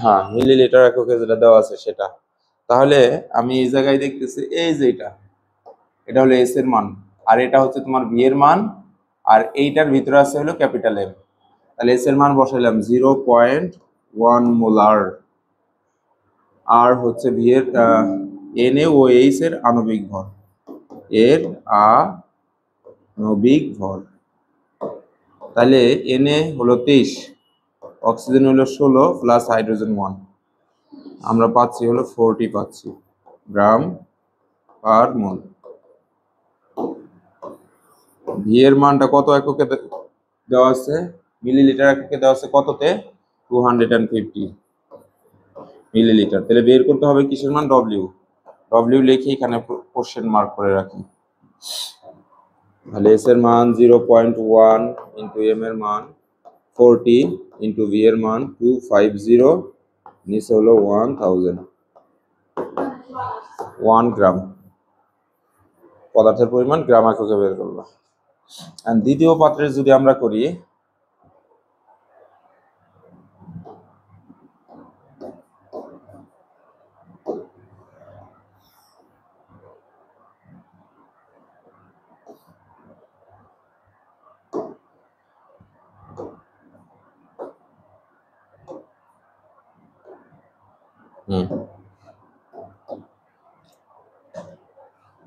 হ্যাঁ মিলিলিটার এককে যেটা দেওয়া আছে সেটা। তাহলে আমি এই জায়গায় দেখতেছি এই যে এটা হলো এস এর মান, আর এটা হচ্ছে তোমার ভি এর মান, আর এইটার ভিতরে আছে হলো ক্যাপিটাল এম। তাহলে এস এর মান বসাইলাম 0.1 মোলার, আর হচ্ছে ভি এর এনএ ও এইচ এর আণবিক ভর, এর আণবিক ভর। তাহলে এনএ হলো 23, অক্সিজেন হলো 16 প্লাস হাইড্রোজেন 1, আমরা পাচ্ছি হলো 40 পাচ্ছি গ্রাম পার মোল। ভি এর মানটা কত এককে দেওয়া আছে? মিলিলিটার এককে দেওয়া আছে কততে? 250 মিলিলিটার। তাহলে বের করতে হবে কিসের মান? ডব্লিউ। ডব্লিউ লিখে এখানে কোশ্চেন মার্ক করে রাখি। তাহলে এস এর মান 0.1 ইন্টু এম এর মান 40 ইন্টু ভি এর মান 250, নিচে হলো 1000, 1 গ্রাম। পদার্থের পরিমাণ গ্রাম এককে বের করবো। আর দ্বিতীয় পাত্রের যদি আমরা করি,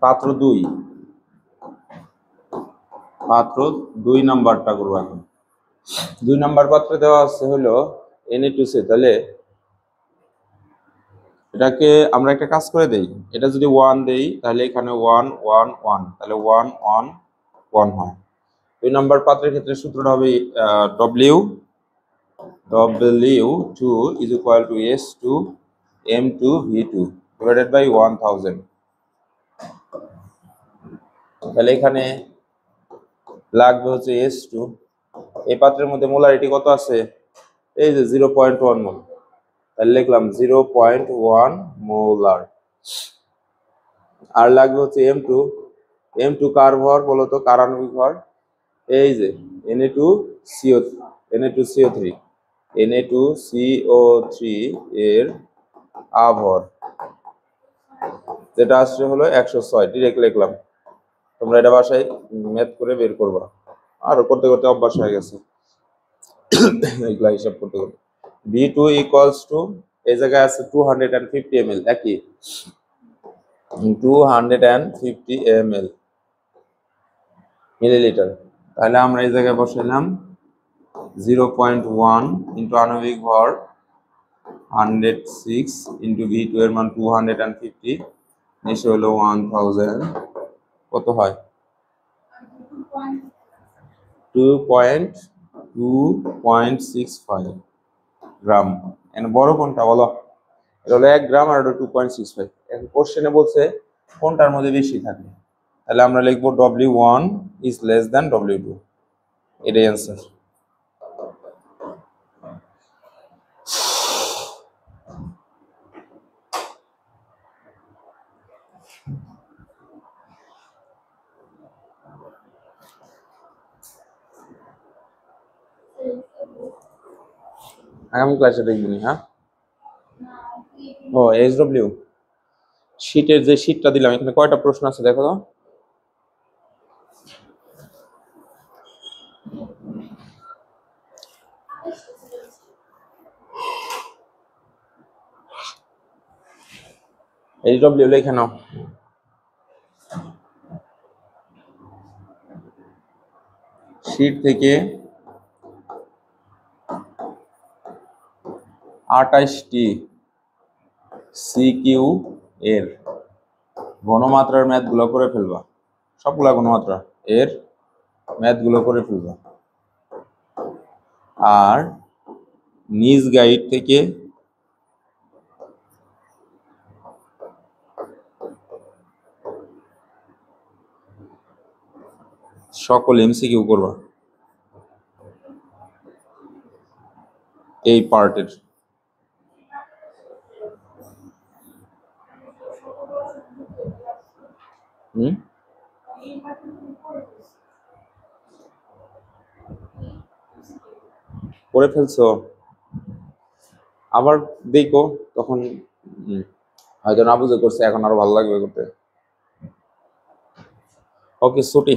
পাত্র 2, পাত্র 2 নাম্বারটা করবো এখন। 2 নাম্বার পাত্রে দেওয়া আছে হলো Na2C। তাহলে এটাকে আমরা একটা কাজ করে দেই, এটা যদি 1 দেই তাহলে এখানে 1 1 1, তাহলে 1 1 1 হয়। 2 নাম্বার পাত্রের ক্ষেত্রে সূত্রটা হবে W2 is equal to S2 M2 V2 divided by 1000। তাহলে এখানে লাগবে হচ্ছে S2। এই পাত্রের মধ্যে মোলারিটি কত আছে? এই যে 0.1 মোল, তাহলে লিখলাম 0.1 মোলার। আর লাগবে হচ্ছে M2। M2 কার ভর বলো তো, কার আণবিক ভর? এই যে Na2CO3 Na2CO3 এর আভর যেটা আসছে হলো 106, ডিরেক্ট লিখলাম। তোমরা এটা বাসায় ম্যাথ করে বের করবা, আর করতে করতে অভ্যাস হয়ে গেছে এগুলা হিসাব করতে করতে। V2 ইকুয়ালস টু এই জায়গায় আছে 250 ml, একই 250 ml। মিলিলিটার। তাহলে আমরা এই জায়গায় বসাইলাম 0.1 ইন্টু আণবিক ভর 106 ইন্টু V2 এর মান 250 নিচে হলো 1000, কত হয় 2.65 গ্রাম। এখানে বড় কোনটা বলো? এটা হলো 1 গ্রাম আর এটা 2.65। এখন কোশ্চেনে বলছে কোনটার মধ্যে বেশি থাকে, তাহলে আমরা লিখবো W1 is less than W2, এটাই অ্যান্সার। আগামী ক্লাসে দেখবনি। হ্যাঁ, ও SW শীটের যে শীটটা দিলাম এখানে কয়টা প্রশ্ন আছে দেখো তো। SW লিখে নাও। শীট থেকে 28টি CQ এর ঘনমাত্রার ম্যাথগুলো করে ফেলবা, সবগুলা ঘনমাত্রা এর ম্যাথগুলো করে ফেলবা। আর নিজ গাইড থেকে সকল MCQ করবা এই পার্টের। করে ফেলছো, আবার দেখো তখন হয়তো না বুঝে করছে, এখন আরো ভালো লাগবে করতে। ওকে ছুটি।